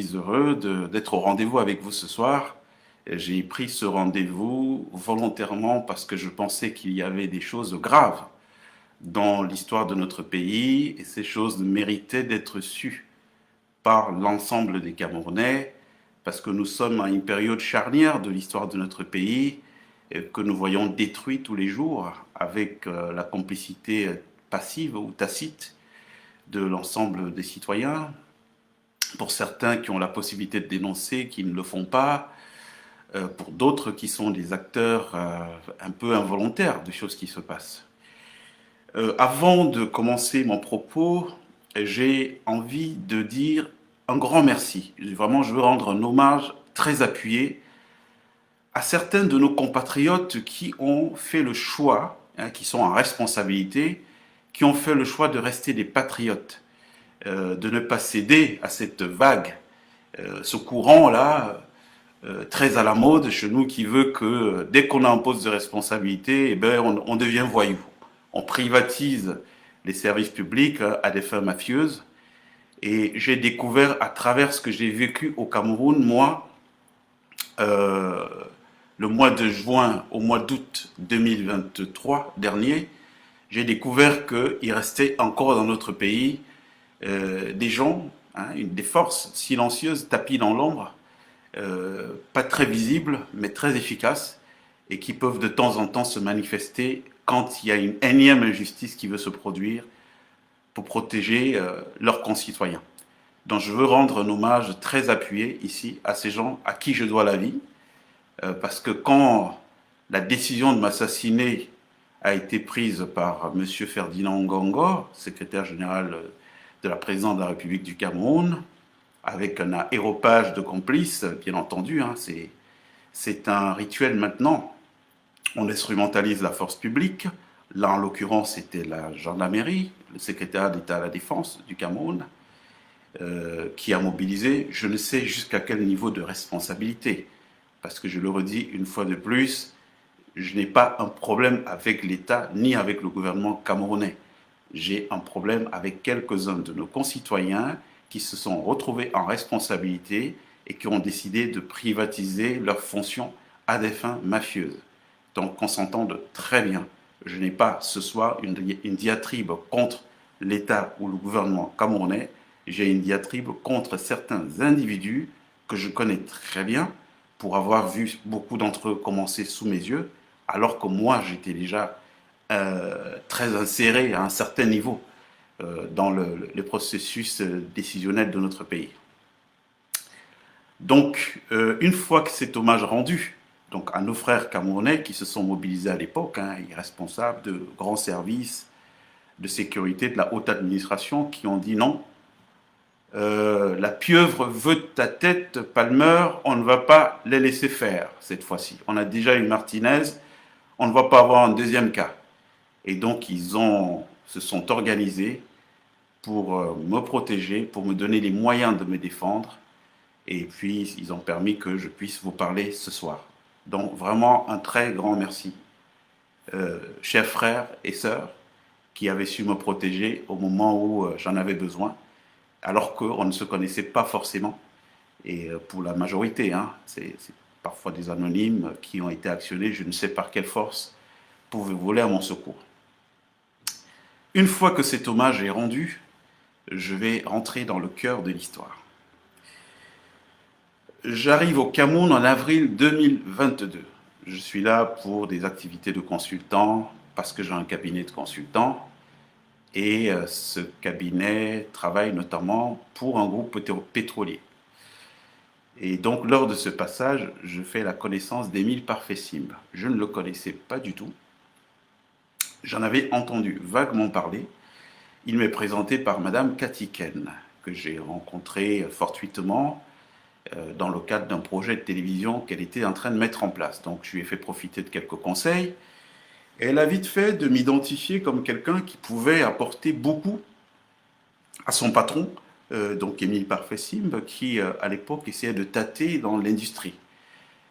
suis heureux d'être au rendez-vous avec vous ce soir. J'ai pris ce rendez-vous volontairement parce que je pensais qu'il y avait des choses graves dans l'histoire de notre pays et ces choses méritaient d'être sues par l'ensemble des Camerounais parce que nous sommes à une période charnière de l'histoire de notre pays que nous voyons détruit tous les jours avec la complicité passive ou tacite de l'ensemble des citoyens. Pour certains qui ont la possibilité de dénoncer, qui ne le font pas, pour d'autres qui sont des acteurs un peu involontaires de choses qui se passent. Avant de commencer mon propos, j'ai envie de dire un grand merci. Vraiment, je veux rendre un hommage très appuyé à certains de nos compatriotes qui ont fait le choix, qui sont en responsabilité, qui ont fait le choix de rester des patriotes, de ne pas céder à cette vague, ce courant-là, très à la mode chez nous, qui veut que dès qu'on a un poste de responsabilité, eh ben, on devient voyou. On privatise les services publics à des fins mafieuses. Et j'ai découvert à travers ce que j'ai vécu au Cameroun, moi, euh, le mois de juin au mois d'août 2023 dernier, j'ai découvert qu'il restait encore dans notre pays des gens, des forces silencieuses tapies dans l'ombre, pas très visibles, mais très efficaces, et qui peuvent de temps en temps se manifester quand il y a une énième injustice qui veut se produire pour protéger leurs concitoyens. Donc je veux rendre un hommage très appuyé ici à ces gens à qui je dois la vie, parce que quand la décision de m'assassiner a été prise par M. Ferdinand Ngongo, secrétaire général de la présidence de la République du Cameroun, avec un aéropage de complices, bien entendu, c'est un rituel maintenant. On instrumentalise la force publique. Là, en l'occurrence, c'était la gendarmerie, le secrétaire d'État à la Défense du Cameroun, qui a mobilisé, je ne sais jusqu'à quel niveau de responsabilité. Parce que je le redis une fois de plus, je n'ai pas un problème avec l'État ni avec le gouvernement camerounais. J'ai un problème avec quelques-uns de nos concitoyens qui se sont retrouvés en responsabilité et qui ont décidé de privatiser leurs fonctions à des fins mafieuses. Donc qu'on s'entende très bien. Je n'ai pas ce soir une diatribe contre l'État ou le gouvernement camerounais. J'ai une diatribe contre certains individus que je connais très bien pour avoir vu beaucoup d'entre eux commencer sous mes yeux, alors que moi j'étais déjà très inséré à un certain niveau dans le processus décisionnel de notre pays. Donc, une fois que cet hommage rendu, donc à nos frères camerounais qui se sont mobilisés à l'époque, responsables de grands services de sécurité de la haute administration, qui ont dit non, la pieuvre veut ta tête, Palmer, on ne va pas les laisser faire cette fois-ci. On a déjà eu Martinez, on ne va pas avoir un deuxième cas. Et donc, se sont organisés pour me protéger, pour me donner les moyens de me défendre. Et puis, ils ont permis que je puisse vous parler ce soir. Donc, vraiment, un très grand merci, chers frères et sœurs, qui avaient su me protéger au moment où j'en avais besoin, alors qu'on ne se connaissait pas forcément. Et pour la majorité, c'est parfois des anonymes qui ont été actionnés, je ne sais par quelle force, pour voler à mon secours. Une fois que cet hommage est rendu, je vais rentrer dans le cœur de l'histoire. J'arrive au Cameroun en avril 2022. Je suis là pour des activités de consultant, parce que j'ai un cabinet de consultants. Et ce cabinet travaille notamment pour un groupe pétrolier. Et donc, lors de ce passage, je fais la connaissance d'Émile Parfait-Simb. Je ne le connaissais pas du tout. J'en avais entendu vaguement parler. Il m'est présenté par Madame Cathy Ken, que j'ai rencontrée fortuitement dans le cadre d'un projet de télévision qu'elle était en train de mettre en place. Donc, je lui ai fait profiter de quelques conseils. Et elle a vite fait de m'identifier comme quelqu'un qui pouvait apporter beaucoup à son patron, donc Émile Parfait-Simb, qui à l'époque essayait de tâter dans l'industrie.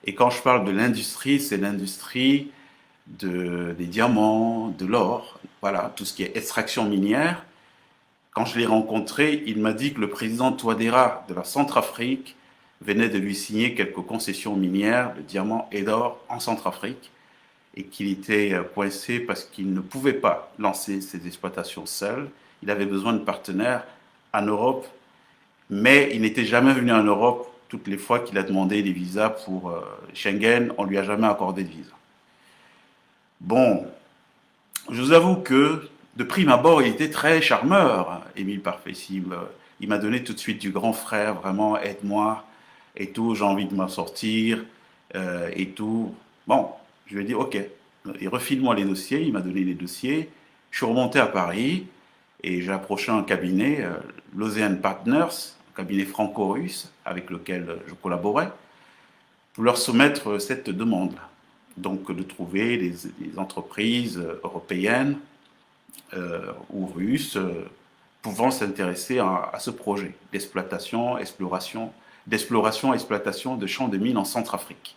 Et quand je parle de l'industrie, c'est l'industrie des diamants, de l'or, voilà, tout ce qui est extraction minière. Quand je l'ai rencontré, il m'a dit que le président Touadéra de la Centrafrique venait de lui signer quelques concessions minières de diamants et d'or en Centrafrique et qu'il était coincé parce qu'il ne pouvait pas lancer ses exploitations seul. Il avait besoin de partenaires en Europe, mais il n'était jamais venu en Europe. Toutes les fois qu'il a demandé des visas pour Schengen, on ne lui a jamais accordé de visa. Bon, je vous avoue que de prime abord, il était très charmeur, Émile Parfait-Cible. Il m'a donné tout de suite du grand frère, vraiment, aide-moi et tout, j'ai envie de m'en sortir et tout. Bon, je lui ai dit, ok, et refile-moi les dossiers. Il m'a donné les dossiers. Je suis remonté à Paris et j'ai approché un cabinet, l'Ocean Partners, un cabinet franco-russe avec lequel je collaborais, pour leur soumettre cette demande. Donc, de trouver des entreprises européennes ou russes pouvant s'intéresser à ce projet d'exploration-exploitation de champs de mines en Centrafrique.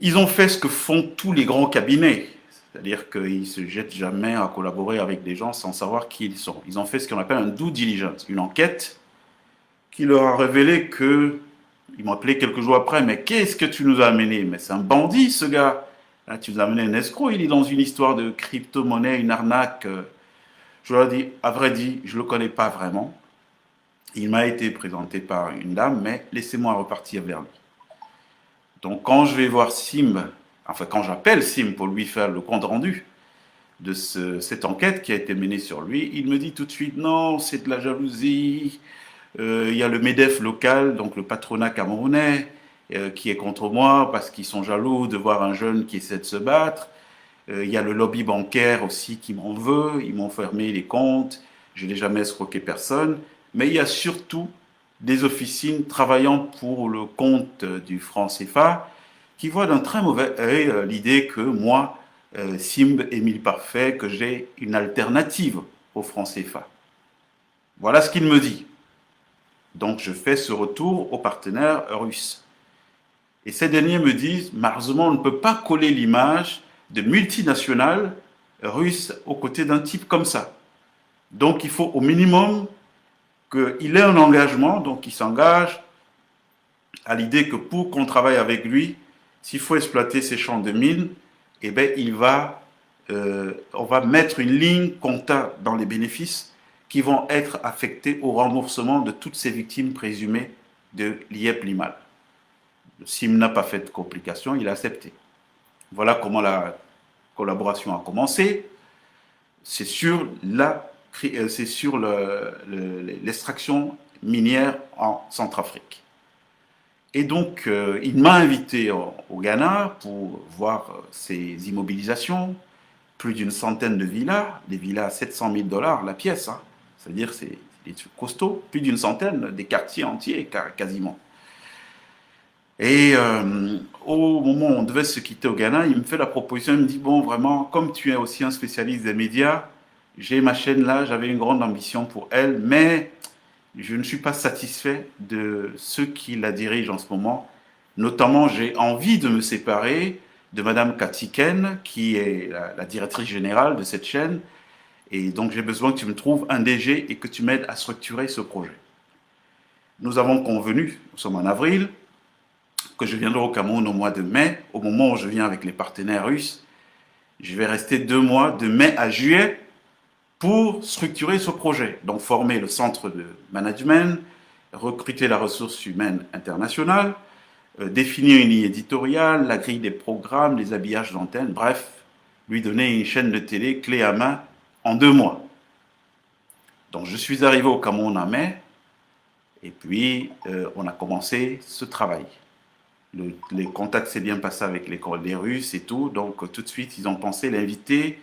Ils ont fait ce que font tous les grands cabinets, c'est-à-dire qu'ils ne se jettent jamais à collaborer avec des gens sans savoir qui ils sont. Ils ont fait ce qu'on appelle un due diligence, une enquête qui leur a révélé que, ils m'ont appelé quelques jours après, mais qu'est-ce que tu nous as amené? Mais c'est un bandit ce gars. Hein, tu nous as amené un escroc, il est dans une histoire de crypto-monnaie, une arnaque. Je leur ai dit, à vrai dit, je ne le connais pas vraiment. Il m'a été présenté par une dame, mais laissez-moi repartir vers lui. Donc quand je vais voir Sim, enfin quand j'appelle Sim pour lui faire le compte rendu de cette enquête qui a été menée sur lui, il me dit tout de suite non, c'est de la jalousie. Il y a le MEDEF local, donc le patronat camerounais, qui est contre moi parce qu'ils sont jaloux de voir un jeune qui essaie de se battre. Il y a le lobby bancaire aussi qui m'en veut, ils m'ont fermé les comptes, je n'ai jamais escroqué personne. Mais il y a surtout des officines travaillant pour le compte du franc CFA qui voient d'un très mauvais œil l'idée que moi, Simb Émile Parfait, que j'ai une alternative au franc CFA. Voilà ce qu'il me dit. Donc je fais ce retour aux partenaires russes. Et ces derniers me disent, malheureusement, on ne peut pas coller l'image de multinationales russes aux côtés d'un type comme ça. Donc il faut au minimum qu'il ait un engagement, donc il s'engage à l'idée que pour qu'on travaille avec lui, s'il faut exploiter ces champs de mines, eh bien, on va mettre une ligne comptable dans les bénéfices qui vont être affectés au remboursement de toutes ces victimes présumées de l'IEP-Limal. Sim n'a pas fait de complications, il a accepté. Voilà comment la collaboration a commencé. C'est sur l'extraction minière en Centrafrique. Et donc, il m'a invité au Ghana pour voir ces immobilisations, plus d'une centaine de villas, des villas à 700 000 $ la pièce, hein. C'est-à-dire c'est des trucs costauds, plus d'une centaine, des quartiers entiers quasiment. Et au moment où on devait se quitter au Ghana, il me fait la proposition, il me dit, bon, vraiment, comme tu es aussi un spécialiste des médias, j'ai ma chaîne là, j'avais une grande ambition pour elle, mais je ne suis pas satisfait de ceux qui la dirigent en ce moment. Notamment, j'ai envie de me séparer de Madame Katiken, qui est la directrice générale de cette chaîne. Et donc, j'ai besoin que tu me trouves un DG et que tu m'aides à structurer ce projet. Nous avons convenu, nous sommes en avril, que je viendrai au Cameroun au mois de mai. Au moment où je viens avec les partenaires russes, je vais rester 2 mois, de mai à juillet, pour structurer ce projet. Donc former le centre de management, recruter la ressource humaine internationale, définir une ligne éditoriale, la grille des programmes, les habillages d'antenne, bref, lui donner une chaîne de télé clé à main en 2 mois. Donc je suis arrivé au Cameroun en mai, et puis on a commencé ce travail. Les contacts s'est bien passé avec les Russes et tout, donc tout de suite ils ont pensé l'inviter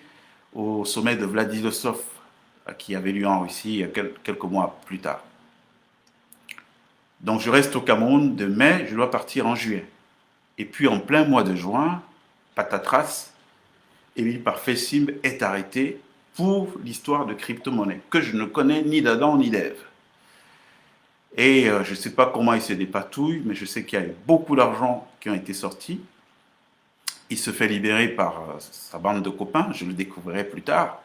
au sommet de Vladivostok qui avait lieu en Russie quelques mois plus tard. Donc je reste au Cameroun de mai, je dois partir en juillet. Et puis en plein mois de juin, patatras, Émile Parfait Simb est arrêté pour l'histoire de crypto-monnaie, que je ne connais ni d'Adam ni d'Ève. Et je ne sais pas comment il se dépatouille, mais je sais qu'il y a eu beaucoup d'argent qui ont été sortis. Il se fait libérer par sa bande de copains, je le découvrirai plus tard.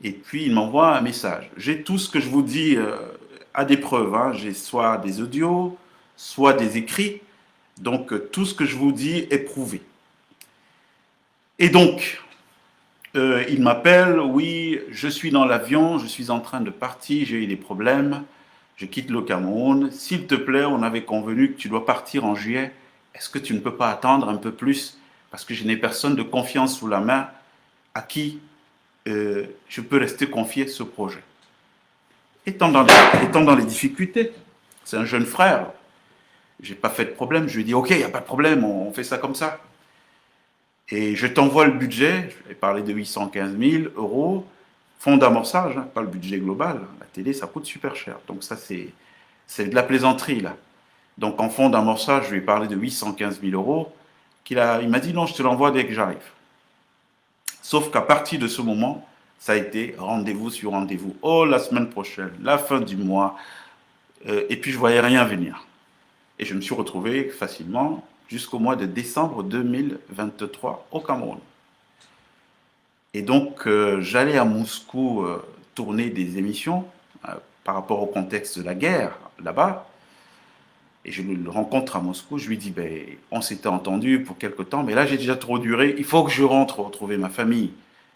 Et puis, il m'envoie un message. J'ai tout ce que je vous dis à des preuves, hein. J'ai soit des audios, soit des écrits. Donc, tout ce que je vous dis est prouvé. Et donc, il m'appelle, oui, je suis dans l'avion, je suis en train de partir, j'ai eu des problèmes, je quitte le Cameroun. S'il te plaît, on avait convenu que tu dois partir en juillet. Est-ce que tu ne peux pas attendre un peu plus? Parce que je n'ai personne de confiance sous la main à qui je peux rester confier ce projet. Étant dans les difficultés, c'est un jeune frère, j'ai pas fait de problème, je lui ai dit, ok, il n'y a pas de problème, on fait ça comme ça. Et je t'envoie le budget, je vais parler de 815 000 euros, fonds d'amorçage, hein, pas le budget global. La télé, ça coûte super cher. Donc ça, c'est de la plaisanterie, là. Donc en fonds d'amorçage, je lui ai parlé de 815 000 euros. Il m'a dit, non, je te l'envoie dès que j'arrive. Sauf qu'à partir de ce moment, ça a été rendez-vous sur rendez-vous. Oh, la semaine prochaine, la fin du mois. Et puis, je voyais rien venir. Et je me suis retrouvé facilement jusqu'au mois de décembre 2023 au Cameroun. Et donc, j'allais à Moscou tourner des émissions par rapport au contexte de la guerre là-bas. Et je le rencontre à Moscou. Je lui dis, ben, on s'était entendu pour quelque temps, mais là, j'ai déjà trop duré. Il faut que je rentre retrouver ma famille.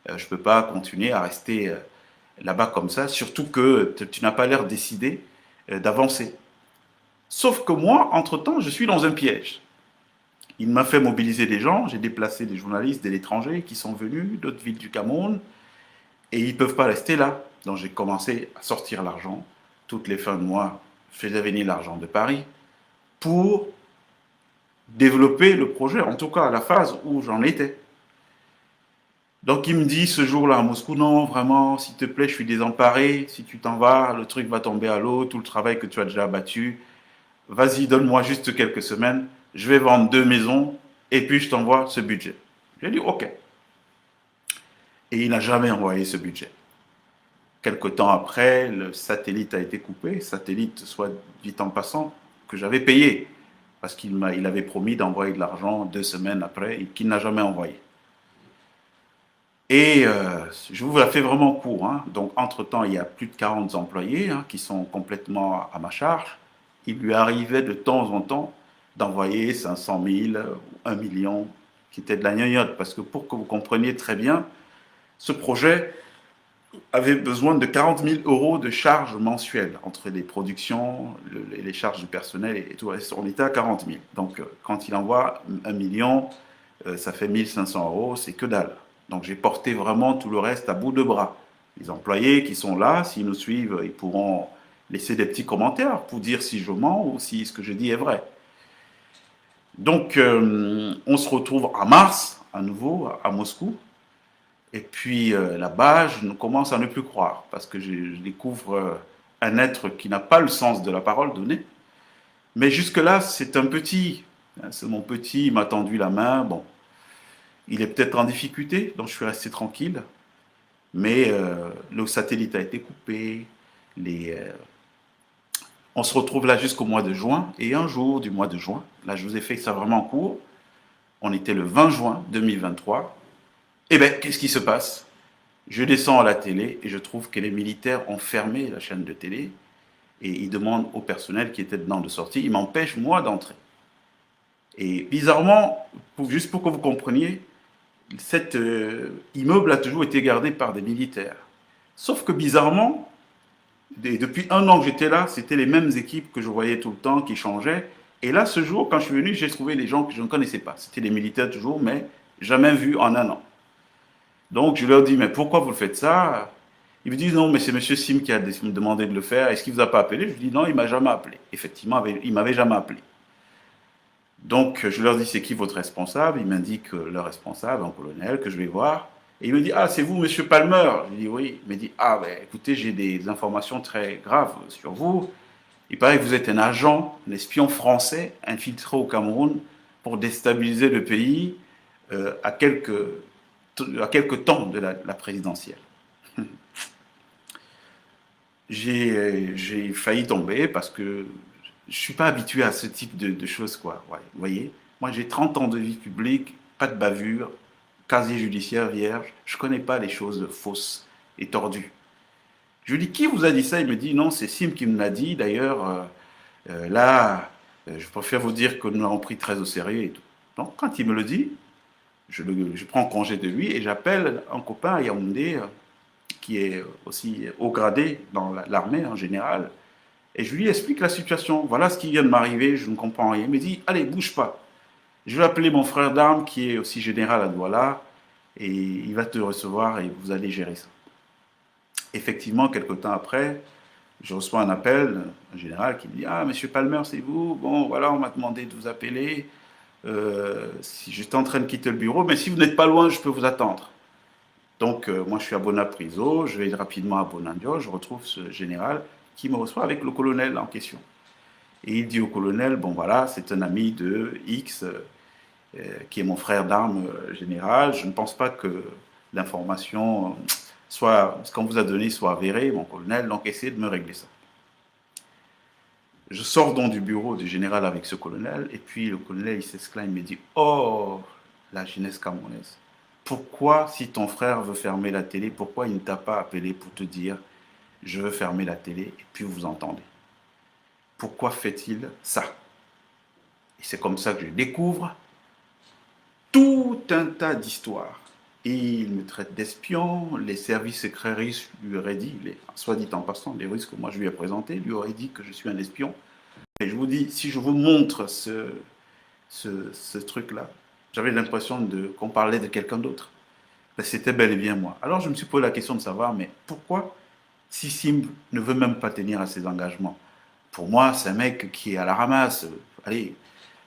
Je ne peux pas continuer à rester là-bas comme ça, surtout que tu n'as pas l'air décidé d'avancer. Sauf que moi, entre-temps, je suis dans un piège. Il m'a fait mobiliser des gens, j'ai déplacé des journalistes de l'étranger qui sont venus d'autres villes du Cameroun, et ils ne peuvent pas rester là. Donc j'ai commencé à sortir l'argent. Toutes les fins de mois, je faisais venir l'argent de Paris pour développer le projet, en tout cas à la phase où j'en étais. Donc il me dit ce jour-là à Moscou, non, vraiment, s'il te plaît, je suis désemparé, si tu t'en vas, le truc va tomber à l'eau, tout le travail que tu as déjà abattu, vas-y, donne-moi juste quelques semaines, je vais vendre 2 maisons et puis je t'envoie ce budget. J'ai dit, ok. Et il n'a jamais envoyé ce budget. Quelque temps après, le satellite a été coupé, satellite, soit dit en passant, que j'avais payé, parce il avait promis d'envoyer de l'argent 2 semaines après et qu'il n'a jamais envoyé. Et je vous la fais vraiment court, hein. Donc, entre-temps, il y a plus de 40 employés hein, qui sont complètement à ma charge. Il lui arrivait de temps en temps d'envoyer 500 000 ou 1 million, qui était de la gnognotte. Parce que pour que vous compreniez très bien, ce projet avait besoin de 40 000 euros de charges mensuelles entre les productions, les charges du personnel et tout. On était à 40 000. Donc, quand il envoie 1 million, ça fait 1 500 euros, c'est que dalle. Donc j'ai porté vraiment tout le reste à bout de bras. Les employés qui sont là, s'ils nous suivent, ils pourront laisser des petits commentaires pour dire si je mens ou si ce que je dis est vrai. Donc on se retrouve en mars, à nouveau, à Moscou. Et puis là-bas, je commence à ne plus croire parce que je découvre un être qui n'a pas le sens de la parole donnée. Mais jusque-là, c'est un petit. C'est mon petit, il m'a tendu la main. Bon, il est peut-être en difficulté, donc je suis resté tranquille. Mais le satellite a été coupé. On se retrouve là jusqu'au mois de juin. Et un jour du mois de juin, là je vous ai fait ça vraiment court, on était le 20 juin 2023. Eh bien, qu'est-ce qui se passe? Je descends à la télé et je trouve que les militaires ont fermé la chaîne de télé et ils demandent au personnel qui était dedans de sortir. Ils m'empêchent, moi, d'entrer. Et bizarrement, juste pour que vous compreniez, cet immeuble a toujours été gardé par des militaires. Sauf que bizarrement, depuis 1 an que j'étais là, c'était les mêmes équipes que je voyais tout le temps, qui changeaient. Et là, ce jour, quand je suis venu, j'ai trouvé des gens que je ne connaissais pas. C'était des militaires toujours, mais jamais vus en 1 an. Donc je leur dis, mais pourquoi vous le faites ça? Ils me disent, non, mais c'est M. Sim qui a demandé de le faire. Est-ce qu'il ne vous a pas appelé? Je lui dis, non, il ne m'a jamais appelé. Effectivement, il ne m'avait jamais appelé. Donc, je leur dis, c'est qui votre responsable? Ils m'indiquent leur responsable, un colonel, que je vais voir. Et il me dit, ah, c'est vous, monsieur Palmer? Je lui dis, oui. Il me dit, ah, ben, écoutez, j'ai des informations très graves sur vous. Il paraît que vous êtes un agent, un espion français infiltré au Cameroun pour déstabiliser le pays à quelques temps de la présidentielle. J'ai failli tomber parce que je ne suis pas habitué à ce type de choses, quoi. Ouais, vous voyez, moi j'ai 30 ans de vie publique, pas de bavure, casier judiciaire vierge, je ne connais pas les choses fausses. et tordu. Je lui dis, qui vous a dit ça? Il me dit, non, c'est Sim qui me l'a dit. D'ailleurs, là, je préfère vous dire que nous l'avons pris très au sérieux et tout. Donc, quand il me le dit, je prends congé de lui et j'appelle un copain à Yaoundé qui est aussi haut gradé dans l'armée en général. Et je lui explique la situation. Voilà ce qui vient de m'arriver, je ne comprends rien. Il me dit, allez, bouge pas. Je vais appeler mon frère d'armes qui est aussi général à Douala et il va te recevoir et vous allez gérer ça. Effectivement, quelque temps après, je reçois un appel, un général qui me dit, ah, monsieur Palmer, c'est vous? Bon, voilà, on m'a demandé de vous appeler. Si j'étais en train de quitter le bureau, mais si vous n'êtes pas loin, je peux vous attendre. Donc, moi, je suis à Bonapriso, je vais rapidement à Bonandio, je retrouve ce général qui me reçoit avec le colonel en question. Et il dit au colonel, bon voilà, c'est un ami de X, qui est mon frère d'armes général, je ne pense pas que l'information soit, ce qu'on vous a donné soit avéré, mon colonel, donc essayez de me régler ça. Je sors donc du bureau du général avec ce colonel, et puis le colonel, il s'exclame, il me dit, oh, la jeunesse camerounaise. Pourquoi, si ton frère veut fermer la télé, pourquoi il ne t'a pas appelé pour te dire je veux fermer la télé et puis vous entendez? Pourquoi fait-il ça? Et c'est comme ça que je découvre tout un tas d'histoires. Et il me traite d'espion, les services secrets russes lui auraient dit, soit dit en passant, les Russes que moi je lui ai présentés, lui auraient dit que je suis un espion. Et je vous dis, si je vous montre ce truc-là, j'avais l'impression qu'on parlait de quelqu'un d'autre. C'était bel et bien moi. Alors je me suis posé la question de savoir, mais pourquoi, si Sim ne veut même pas tenir à ses engagements? Pour moi, c'est un mec qui est à la ramasse. Allez,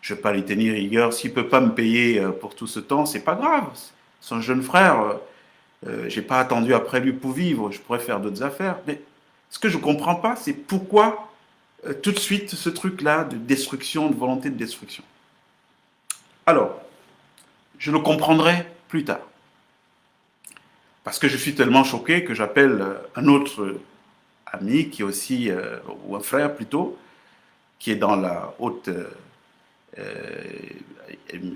je ne vais pas lui tenir rigueur. S'il ne peut pas me payer pour tout ce temps, c'est pas grave. Son jeune frère, je n'ai pas attendu après lui pour vivre. Je pourrais faire d'autres affaires. Mais ce que je ne comprends pas, c'est pourquoi tout de suite ce truc-là de destruction, de volonté de destruction. Alors, je le comprendrai plus tard. Parce que je suis tellement choqué que j'appelle un autre ami qui est aussi, ou un frère plutôt, qui est dans la haute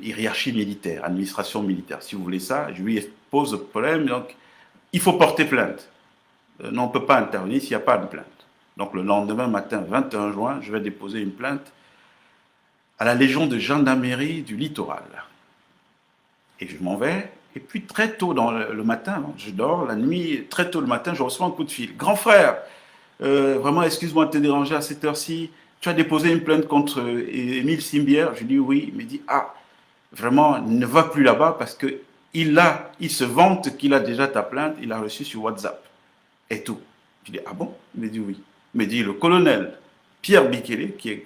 hiérarchie militaire, administration militaire, si vous voulez ça. Je lui pose le problème, donc il faut porter plainte. Non, on ne peut pas intervenir s'il n'y a pas de plainte. Donc le lendemain matin, 21 juin, je vais déposer une plainte à la Légion de gendarmerie du littoral. Et je m'en vais. Et puis très tôt dans le matin, je dors, la nuit, très tôt le matin, je reçois un coup de fil. Grand frère, vraiment, excuse-moi de te déranger à cette heure-ci. Tu as déposé une plainte contre Émile Simbière? Je dis oui. Il me dit, ah, vraiment, ne va plus là-bas parce que il se vante qu'il a déjà ta plainte, il a reçu sur WhatsApp et tout. Je dis, ah bon? Il me dit oui. Il me dit, le colonel Pierre Bikele, qui est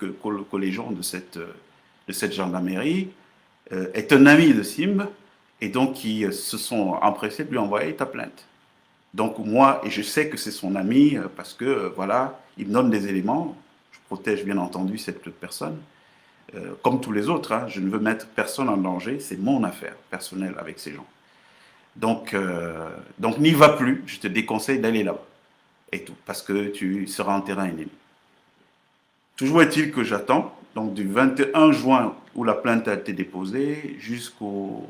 collégion de cette gendarmerie, est un ami de Sim et donc ils se sont empressés de lui envoyer ta plainte. Donc moi, et je sais que c'est son ami parce que voilà, il me donne des éléments, je protège bien entendu cette personne, comme tous les autres, hein, je ne veux mettre personne en danger, c'est mon affaire personnelle avec ces gens. Donc n'y va plus, je te déconseille d'aller là-bas et tout, parce que tu seras en terrain ennemi. Toujours est-il que j'attends, donc du 21 juin où la plainte a été déposée jusqu'au,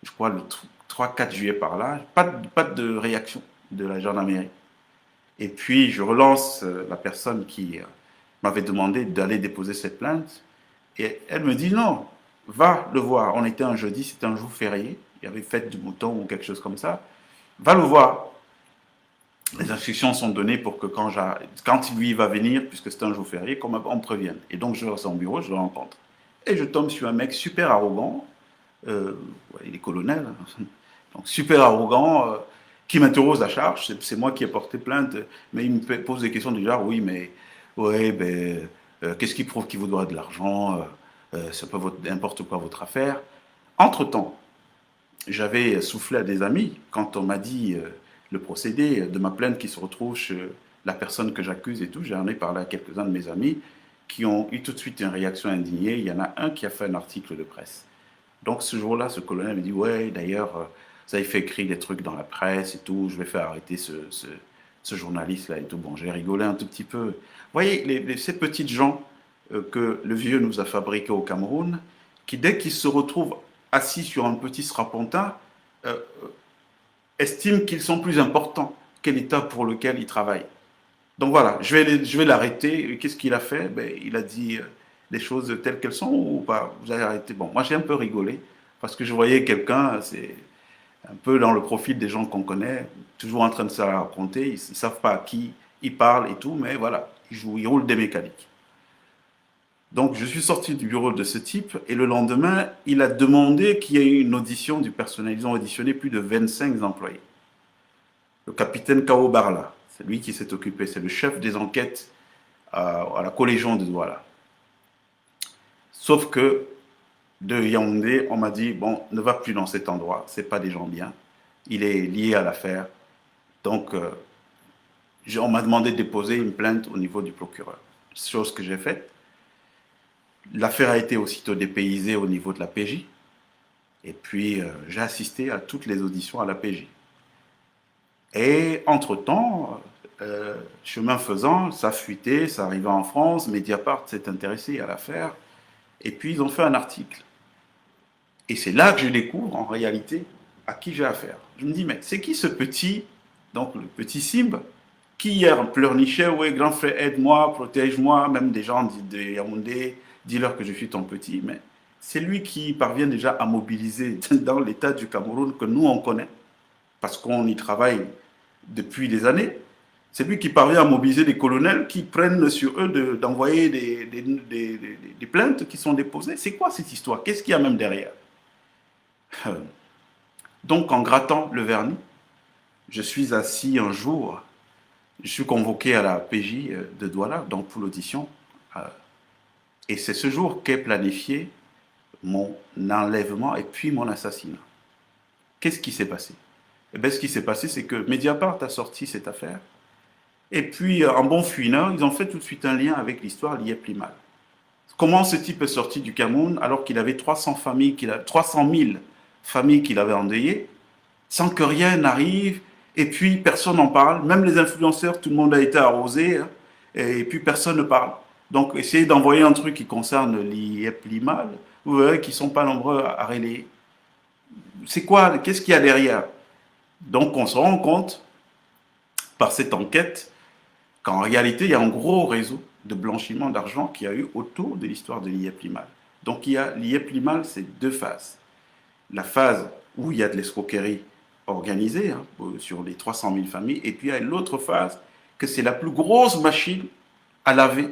je crois, le 3-4 juillet par là, pas de réaction de la gendarmerie. Et puis je relance la personne qui m'avait demandé d'aller déposer cette plainte et elle me dit non, va le voir. On était un jeudi, c'était un jour férié, il y avait fête du mouton ou quelque chose comme ça. Va le voir. Les instructions sont données pour que quand lui va venir, puisque c'est un jour férié, qu'on me prévienne. Et donc je vais à son bureau, je le rencontre. Et je tombe sur un mec super arrogant, il est colonel, donc super arrogant, qui m'interroge à charge. C'est moi qui ai porté plainte, mais il me pose des questions du genre, oui, mais ouais, ben, qu'est-ce qui prouve qu'il vous doit de l'argent? C'est pas n'importe quoi votre affaire. Entre-temps, j'avais soufflé à des amis quand on m'a dit le procédé de ma plainte qui se retrouve chez la personne que j'accuse et tout. J'en ai parlé à quelques-uns de mes amis qui ont eu tout de suite une réaction indignée. Il y en a un qui a fait un article de presse. Donc ce jour-là, ce colonel me dit, ouais, d'ailleurs, vous avez fait écrire des trucs dans la presse et tout, je vais faire arrêter ce journaliste-là et tout. Bon, j'ai rigolé un tout petit peu. Vous voyez, ces petites gens que le vieux nous a fabriqués au Cameroun, qui dès qu'ils se retrouvent assis sur un petit strapontin, estiment qu'ils sont plus importants quel État pour lequel il travaille. Donc voilà, je vais l'arrêter. Qu'est-ce qu'il a fait? Ben, il a dit les choses telles qu'elles sont ou pas? Vous avez arrêté. Bon, moi j'ai un peu rigolé parce que je voyais quelqu'un, c'est un peu dans le profil des gens qu'on connaît, toujours en train de se la raconter. Ils ne savent pas à qui ils parlent et tout, mais voilà, ils roulent des mécaniques. Donc je suis sorti du bureau de ce type et le lendemain, il a demandé qu'il y ait une audition du personnel. Ils ont auditionné plus de 25 employés. Le capitaine Kao Barla, c'est lui qui s'est occupé, c'est le chef des enquêtes à la collégion de Douala. Sauf que de Yaoundé, on m'a dit, bon, ne va plus dans cet endroit, c'est pas des gens bien, il est lié à l'affaire. Donc, on m'a demandé de déposer une plainte au niveau du procureur, chose que j'ai faite. L'affaire a été aussitôt dépaysée au niveau de la PJ, et puis j'ai assisté à toutes les auditions à la PJ. Et entre-temps, chemin faisant, ça fuitait, ça arrivait en France, Mediapart s'est intéressé à l'affaire, et puis ils ont fait un article. Et c'est là que je découvre en réalité à qui j'ai affaire. Je me dis, mais c'est qui ce petit, donc le petit Simba, qui hier pleurnichait, ouais, grand frère, aide-moi, protège-moi, même des gens de Yaoundé, dis-leur que je suis ton petit, mais c'est lui qui parvient déjà à mobiliser dans l'état du Cameroun que nous on connaît, parce qu'on y travaille depuis des années. C'est lui qui parvient à mobiliser des colonels qui prennent sur eux d'envoyer des plaintes qui sont déposées. C'est quoi cette histoire? Qu'est-ce qu'il y a même derrière? Donc, en grattant le vernis, je suis assis un jour, je suis convoqué à la PJ de Douala, donc pour l'audition, et c'est ce jour qu'est planifié mon enlèvement et puis mon assassinat. Qu'est-ce qui s'est passé? Eh bien, ce qui s'est passé, c'est que Mediapart a sorti cette affaire, et puis, en bon fouineur, ils ont fait tout de suite un lien avec l'histoire liée Plimal. Comment ce type est sorti du Cameroun alors qu'il avait 300 000 familles qu'il avait endeuillées, sans que rien n'arrive, et puis personne n'en parle, même les influenceurs, tout le monde a été arrosé, hein, et puis personne ne parle. Donc, essayez d'envoyer un truc qui concerne l'IEP-Limal, vous verrez qu'ils ne sont pas nombreux à relayer. C'est quoi? Qu'est-ce qu'il y a derrière? Donc, on se rend compte, par cette enquête, qu'en réalité, il y a un gros réseau de blanchiment d'argent qu'il y a eu autour de l'histoire de l'IEP-Limal. Donc, il y a l'IEP-Limal, c'est deux phases. La phase où il y a de l'escroquerie organisée hein, sur les 300 000 familles, et puis il y a l'autre phase que c'est la plus grosse machine à laver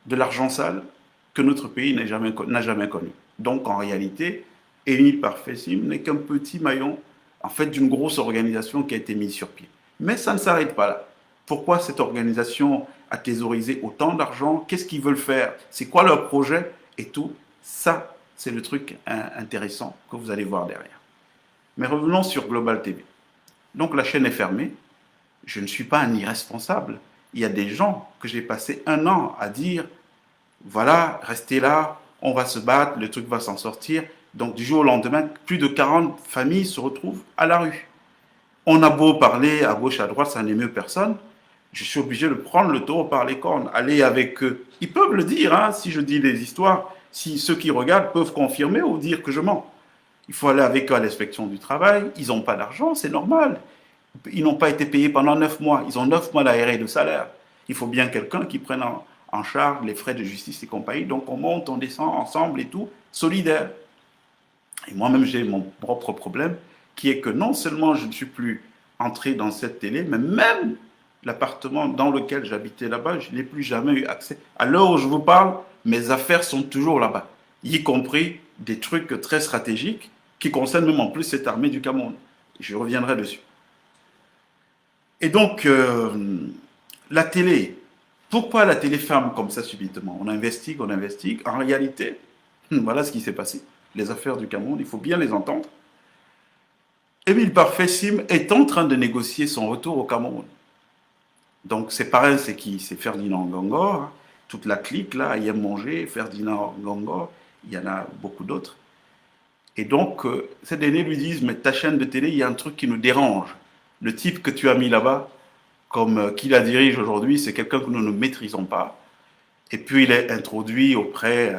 de l'argent sale que notre pays n'a jamais connu. Donc, en réalité, Émile Parfessim n'est qu'un petit maillon en fait d'une grosse organisation qui a été mise sur pied. Mais ça ne s'arrête pas là. Pourquoi cette organisation a thésaurisé autant d'argent? Qu'est-ce qu'ils veulent faire? C'est quoi leur projet? Et tout ça, c'est le truc intéressant que vous allez voir derrière. Mais revenons sur Global TV. Donc la chaîne est fermée. Je ne suis pas un irresponsable. Il y a des gens que j'ai passé un an à dire, voilà, restez là, on va se battre, le truc va s'en sortir. Donc du jour au lendemain, plus de 40 familles se retrouvent à la rue. On a beau parler à gauche, à droite, ça n'émeut personne. Je suis obligé de prendre le taureau par les cornes, aller avec eux. Ils peuvent le dire, hein, si je dis des histoires, si ceux qui regardent peuvent confirmer ou dire que je mens. Il faut aller avec eux à l'inspection du travail, ils n'ont pas d'argent, c'est normal. Ils n'ont pas été payés pendant 9 mois, ils ont 9 mois d'arrêt de salaire. Il faut bien quelqu'un qui prenne en charge les frais de justice et compagnie. Donc on monte, on descend ensemble et tout, solidaire. Et moi-même, j'ai mon propre problème, qui est que non seulement je ne suis plus entré dans cette télé, mais même l'appartement dans lequel j'habitais là-bas, je n'ai plus jamais eu accès. À l'heure où je vous parle, mes affaires sont toujours là-bas, y compris des trucs très stratégiques qui concernent même en plus cette armée du Cameroun. Je reviendrai dessus. Et donc, la télé, pourquoi la télé ferme comme ça subitement? On investigue, on investigue. En réalité, voilà ce qui s'est passé. Les affaires du Cameroun, il faut bien les entendre. Émile Parfessim est en train de négocier son retour au Cameroun. Donc, ses parrains, c'est qui? C'est Ferdinand Ngongor, toute la clique, là, Ayem Manger, Ferdinand Ngongor, il y en a beaucoup d'autres. Et donc, ces derniers lui disent, mais ta chaîne de télé, il y a un truc qui nous dérange. Le type que tu as mis là-bas, comme qui la dirige aujourd'hui, c'est quelqu'un que nous ne maîtrisons pas. Et puis, il est introduit auprès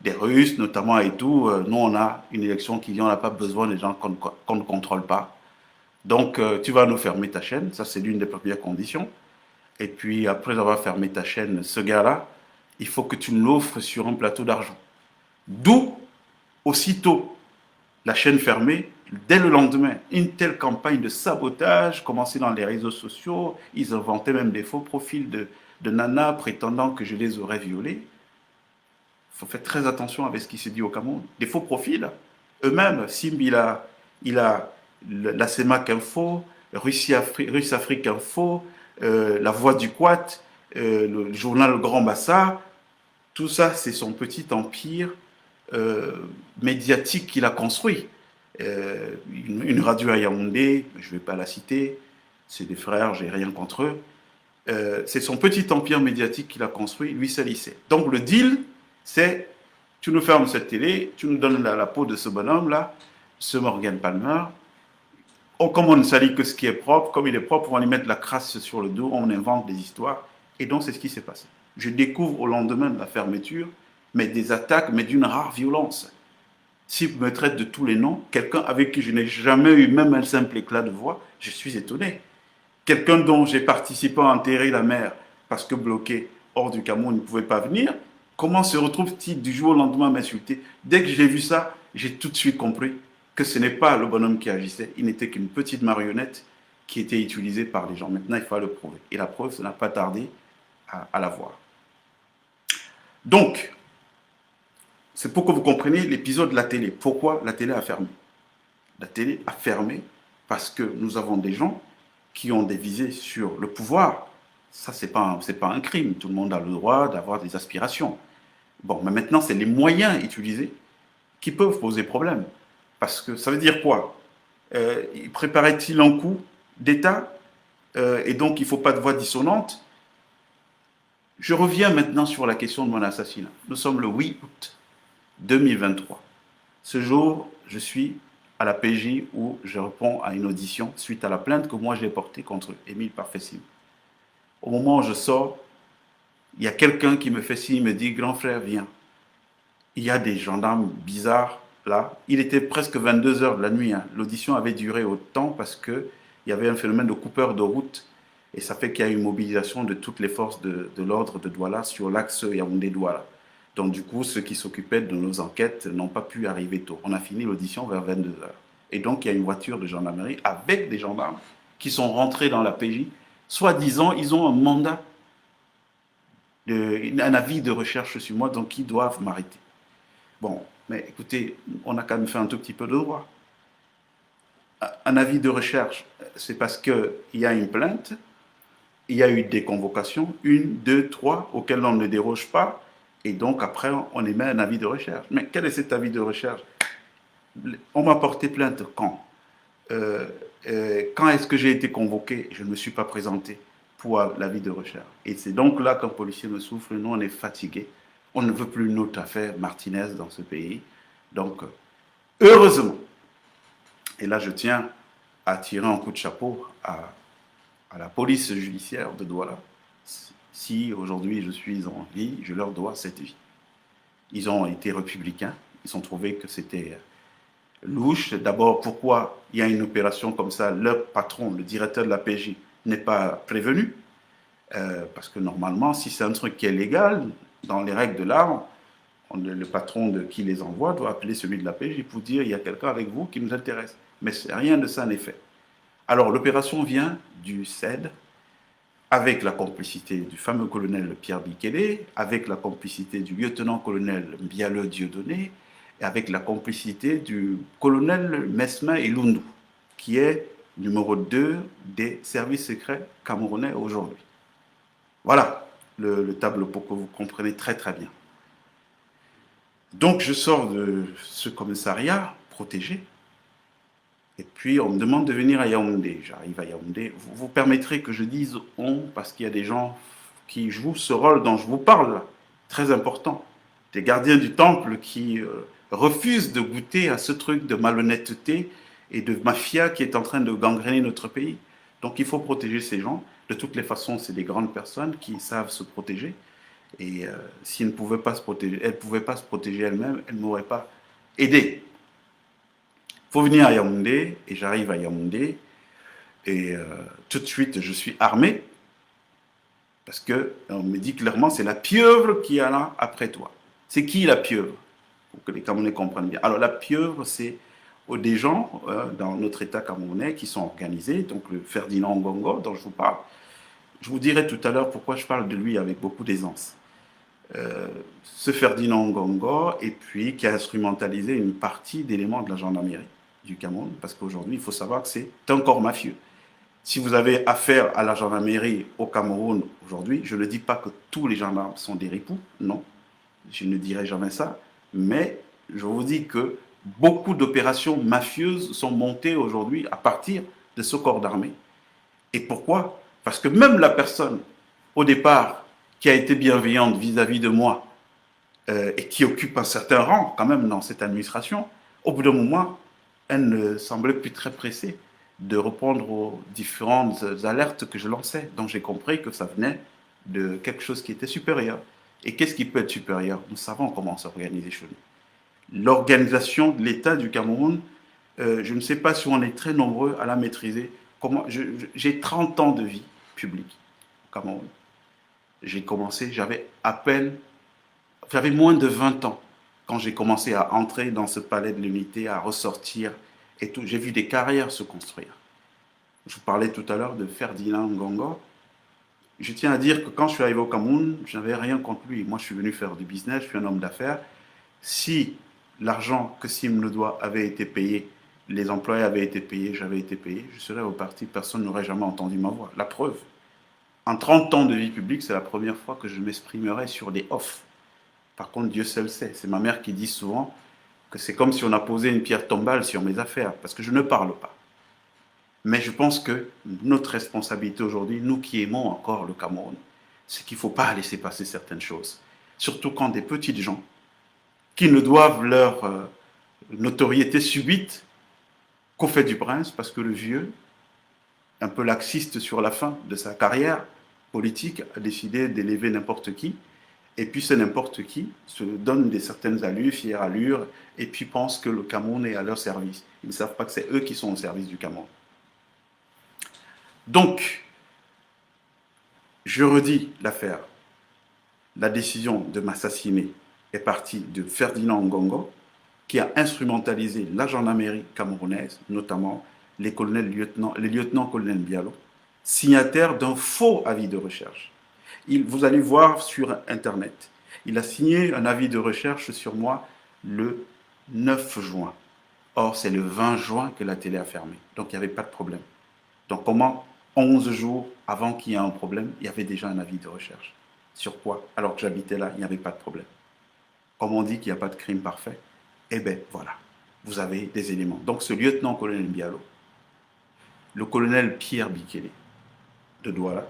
des Russes, notamment et tout. Nous, on a une élection qui vient, on n'a pas besoin des gens qu'on ne contrôle pas. Donc, tu vas nous fermer ta chaîne, ça c'est l'une des premières conditions. Et puis, après avoir fermé ta chaîne, ce gars-là, il faut que tu nous l'offres sur un plateau d'argent. D'où, aussitôt la chaîne fermée, dès le lendemain, une telle campagne de sabotage commençait dans les réseaux sociaux. Ils inventaient même des faux profils de nanas prétendant que je les aurais violées. Il faut faire très attention avec ce qui se dit au Cameroun. Des faux profils. Eux-mêmes, Simb, il a la CEMAC Info, Russe Afrique Info, La Voix du Quat, le journal Grand Bassa. Tout ça, c'est son petit empire euh, médiatique qu'il a construit. Une radio à Yaoundé, je ne vais pas la citer, c'est des frères, j'ai rien contre eux. C'est son petit empire médiatique qu'il a construit, lui seul il sait. Donc le deal, c'est tu nous fermes cette télé, tu nous donnes la peau de ce bonhomme-là, ce Morgan Palmer. Oh, comme on ne salit que ce qui est propre, comme il est propre, on va lui mettre la crasse sur le dos, on invente des histoires. Et donc c'est ce qui s'est passé. Je découvre au lendemain de la fermeture, mais des attaques, mais d'une rare violence. S'il me traite de tous les noms, quelqu'un avec qui je n'ai jamais eu même un simple éclat de voix, je suis étonné. Quelqu'un dont j'ai participé à enterrer la mère parce que bloqué hors du Cameroun, il ne pouvait pas venir, comment se retrouve-t-il du jour au lendemain à m'insulter? Dès que j'ai vu ça, j'ai tout de suite compris que ce n'est pas le bonhomme qui agissait, il n'était qu'une petite marionnette qui était utilisée par les gens. Maintenant, il faut le prouver. Et la preuve, ça n'a pas tardé à la voir. Donc, c'est pour que vous compreniez l'épisode de la télé. Pourquoi la télé a fermé? La télé a fermé parce que nous avons des gens qui ont des visées sur le pouvoir. Ça, c'est pas un crime. Tout le monde a le droit d'avoir des aspirations. Bon, mais maintenant, c'est les moyens utilisés qui peuvent poser problème. Parce que ça veut dire quoi? Préparait-il un coup d'État et donc il ne faut pas de voix dissonante? Je reviens maintenant sur la question de mon assassinat. Nous sommes le 8 août 2023. Ce jour, je suis à la PJ où je réponds à une audition suite à la plainte que moi j'ai portée contre Émile Parfait-Simb. Au moment où je sors, il y a quelqu'un qui me fait signe, il me dit « Grand frère, viens ». Il y a des gendarmes bizarres là. Il était presque 22 heures de la nuit. Hein. L'audition avait duré autant parce qu'il y avait un phénomène de coupeur de route. Et ça fait qu'il y a une mobilisation de toutes les forces de l'ordre de Douala sur l'axe Yaoundé-Douala. Donc du coup, ceux qui s'occupaient de nos enquêtes n'ont pas pu arriver tôt. On a fini l'audition vers 22 heures. Et donc, il y a une voiture de gendarmerie avec des gendarmes qui sont rentrés dans la PJ. Soi-disant, ils ont un mandat, un avis de recherche sur moi, donc ils doivent m'arrêter. Bon, mais écoutez, on a quand même fait un tout petit peu de droit. Un avis de recherche, c'est parce qu'il y a une plainte, il y a eu des convocations, 1, 2, 3, auxquelles on ne déroge pas, et donc après, on émet un avis de recherche. Mais quel est cet avis de recherche? On m'a porté plainte quand? Quand est-ce que j'ai été convoqué? Je ne me suis pas présenté pour l'avis de recherche. Et c'est donc là qu'un policier me souffle, nous on est fatigués. On ne veut plus notre affaire Martinez dans ce pays. Donc, heureusement, et là je tiens à tirer un coup de chapeau à la police judiciaire de Douala. Si aujourd'hui je suis en vie, je leur dois cette vie. Ils ont été républicains, ils ont trouvé que c'était louche. D'abord, pourquoi il y a une opération comme ça, leur patron, le directeur de la PJ, n'est pas prévenu? Parce que normalement, si c'est un truc qui est légal, dans les règles de l'art, le patron de qui les envoie doit appeler celui de la PJ pour dire il y a quelqu'un avec vous qui nous intéresse. Mais rien de ça n'est fait. Alors l'opération vient du CED avec la complicité du fameux colonel Pierre Bikele, avec la complicité du lieutenant-colonel Mbiale Dieudonné, et avec la complicité du colonel Mesmin Elundu, qui est numéro 2 des services secrets camerounais aujourd'hui. Voilà le tableau pour que vous compreniez très très bien. Donc je sors de ce commissariat protégé, et puis on me demande de venir à Yaoundé. J'arrive à Yaoundé. Vous permettrez que je dise on, parce qu'il y a des gens qui jouent ce rôle dont je vous parle, très important. Des gardiens du temple qui refusent de goûter à ce truc de malhonnêteté et de mafia qui est en train de gangréner notre pays. Donc il faut protéger ces gens. De toutes les façons, c'est des grandes personnes qui savent se protéger. Et s'ils ne pouvaient pas se protéger, elles ne pouvaient pas se protéger elles-mêmes, elles ne m'auraient pas aidé. Il faut venir à Yaoundé, et j'arrive à Yaoundé. Et tout de suite, je suis armé, parce qu'on me dit clairement, c'est la pieuvre qui est là après toi. C'est qui la pieuvre? Pour que les Camerounais comprennent bien. Alors la pieuvre, c'est des gens dans notre État camerounais qui sont organisés, donc le Ferdinand Ngongo dont je vous parle. Je vous dirai tout à l'heure pourquoi je parle de lui avec beaucoup d'aisance. Ce Ferdinand Ngongo, et puis qui a instrumentalisé une partie d'éléments de la gendarmerie du Cameroun, parce qu'aujourd'hui, il faut savoir que c'est un corps mafieux. Si vous avez affaire à la gendarmerie au Cameroun aujourd'hui, je ne dis pas que tous les gendarmes sont des ripoux, non, je ne dirai jamais ça, mais je vous dis que beaucoup d'opérations mafieuses sont montées aujourd'hui à partir de ce corps d'armée. Et pourquoi? Parce que même la personne, au départ, qui a été bienveillante vis-à-vis de moi et qui occupe un certain rang quand même dans cette administration, au bout d'un moment, elle ne semblait plus très pressée de répondre aux différentes alertes que je lançais. Donc j'ai compris que ça venait de quelque chose qui était supérieur. Et qu'est-ce qui peut être supérieur? Nous savons comment s'organiser chez nous. L'organisation de l'État du Cameroun, je ne sais pas si on est très nombreux à la maîtriser. J'ai 30 ans de vie publique au Cameroun. J'ai commencé, j'avais moins de 20 ans quand j'ai commencé à entrer dans ce palais de l'unité, à ressortir et tout. J'ai vu des carrières se construire. Je vous parlais tout à l'heure de Ferdinand Ngongo. Je tiens à dire que quand je suis arrivé au Cameroun, je n'avais rien contre lui. Moi, je suis venu faire du business, je suis un homme d'affaires. Si l'argent que Sim le doit avait été payé, les employés avaient été payés, j'avais été payé, je serais reparti, personne n'aurait jamais entendu ma voix. La preuve, en 30 ans de vie publique, c'est la première fois que je m'exprimerai sur des offs. Par contre, Dieu seul sait. C'est ma mère qui dit souvent que c'est comme si on a posé une pierre tombale sur mes affaires, parce que je ne parle pas. Mais je pense que notre responsabilité aujourd'hui, nous qui aimons encore le Cameroun, c'est qu'il ne faut pas laisser passer certaines choses. Surtout quand des petites gens, qui ne doivent leur notoriété subite qu'au fait du prince, parce que le vieux, un peu laxiste sur la fin de sa carrière politique, a décidé d'élever n'importe qui. Et puis c'est n'importe qui se donne des certaines allures, fières allures, et puis pense que le Cameroun est à leur service. Ils ne savent pas que c'est eux qui sont au service du Cameroun. Donc, je redis l'affaire. La décision de m'assassiner est partie de Ferdinand Ngongo, qui a instrumentalisé la gendarmerie camerounaise, notamment les lieutenants-colonels Bialo, signataires d'un faux avis de recherche. Vous allez voir sur Internet, il a signé un avis de recherche sur moi le 9 juin. Or, c'est le 20 juin que la télé a fermé. Donc, il n'y avait pas de problème. Donc, comment 11 jours avant qu'il y ait un problème, il y avait déjà un avis de recherche. Sur quoi? Alors que j'habitais là, il n'y avait pas de problème. Comme on dit qu'il n'y a pas de crime parfait, eh bien, voilà, vous avez des éléments. Donc, ce lieutenant-colonel Bialo, le colonel Pierre Bikele de Douala,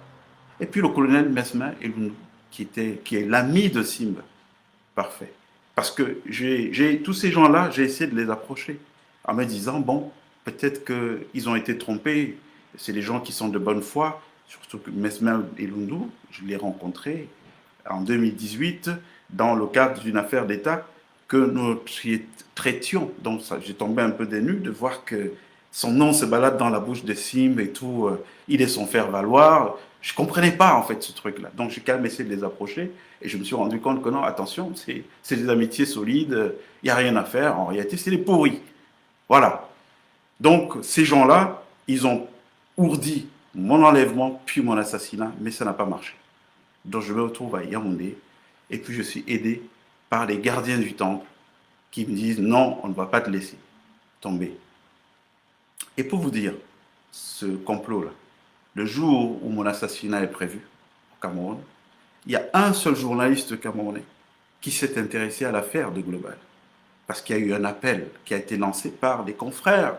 et puis le colonel Mesmin Elounou, qui est l'ami de Simba. Parfait. Parce que tous ces gens-là, j'ai essayé de les approcher en me disant, bon, peut-être qu'ils ont été trompés, c'est des gens qui sont de bonne foi, surtout que Mesmin Elounou, je l'ai rencontré en 2018 dans le cadre d'une affaire d'État que nous traitions. Donc j'ai tombé un peu dénu de voir que son nom se balade dans la bouche de Sim et tout, il est son faire-valoir. Je ne comprenais pas en fait ce truc-là. Donc j'ai quand même essayé de les approcher et je me suis rendu compte que non, attention, c'est des amitiés solides, il n'y a rien à faire. En réalité, c'est des pourris. Voilà. Donc ces gens-là, ils ont ourdi mon enlèvement puis mon assassinat, mais ça n'a pas marché. Donc je me retrouve à Yaoundé et puis je suis aidé par les gardiens du temple qui me disent non, on ne va pas te laisser tomber. Et pour vous dire, ce complot-là, le jour où mon assassinat est prévu au Cameroun, il y a un seul journaliste camerounais qui s'est intéressé à l'affaire de Global. Parce qu'il y a eu un appel qui a été lancé par des confrères.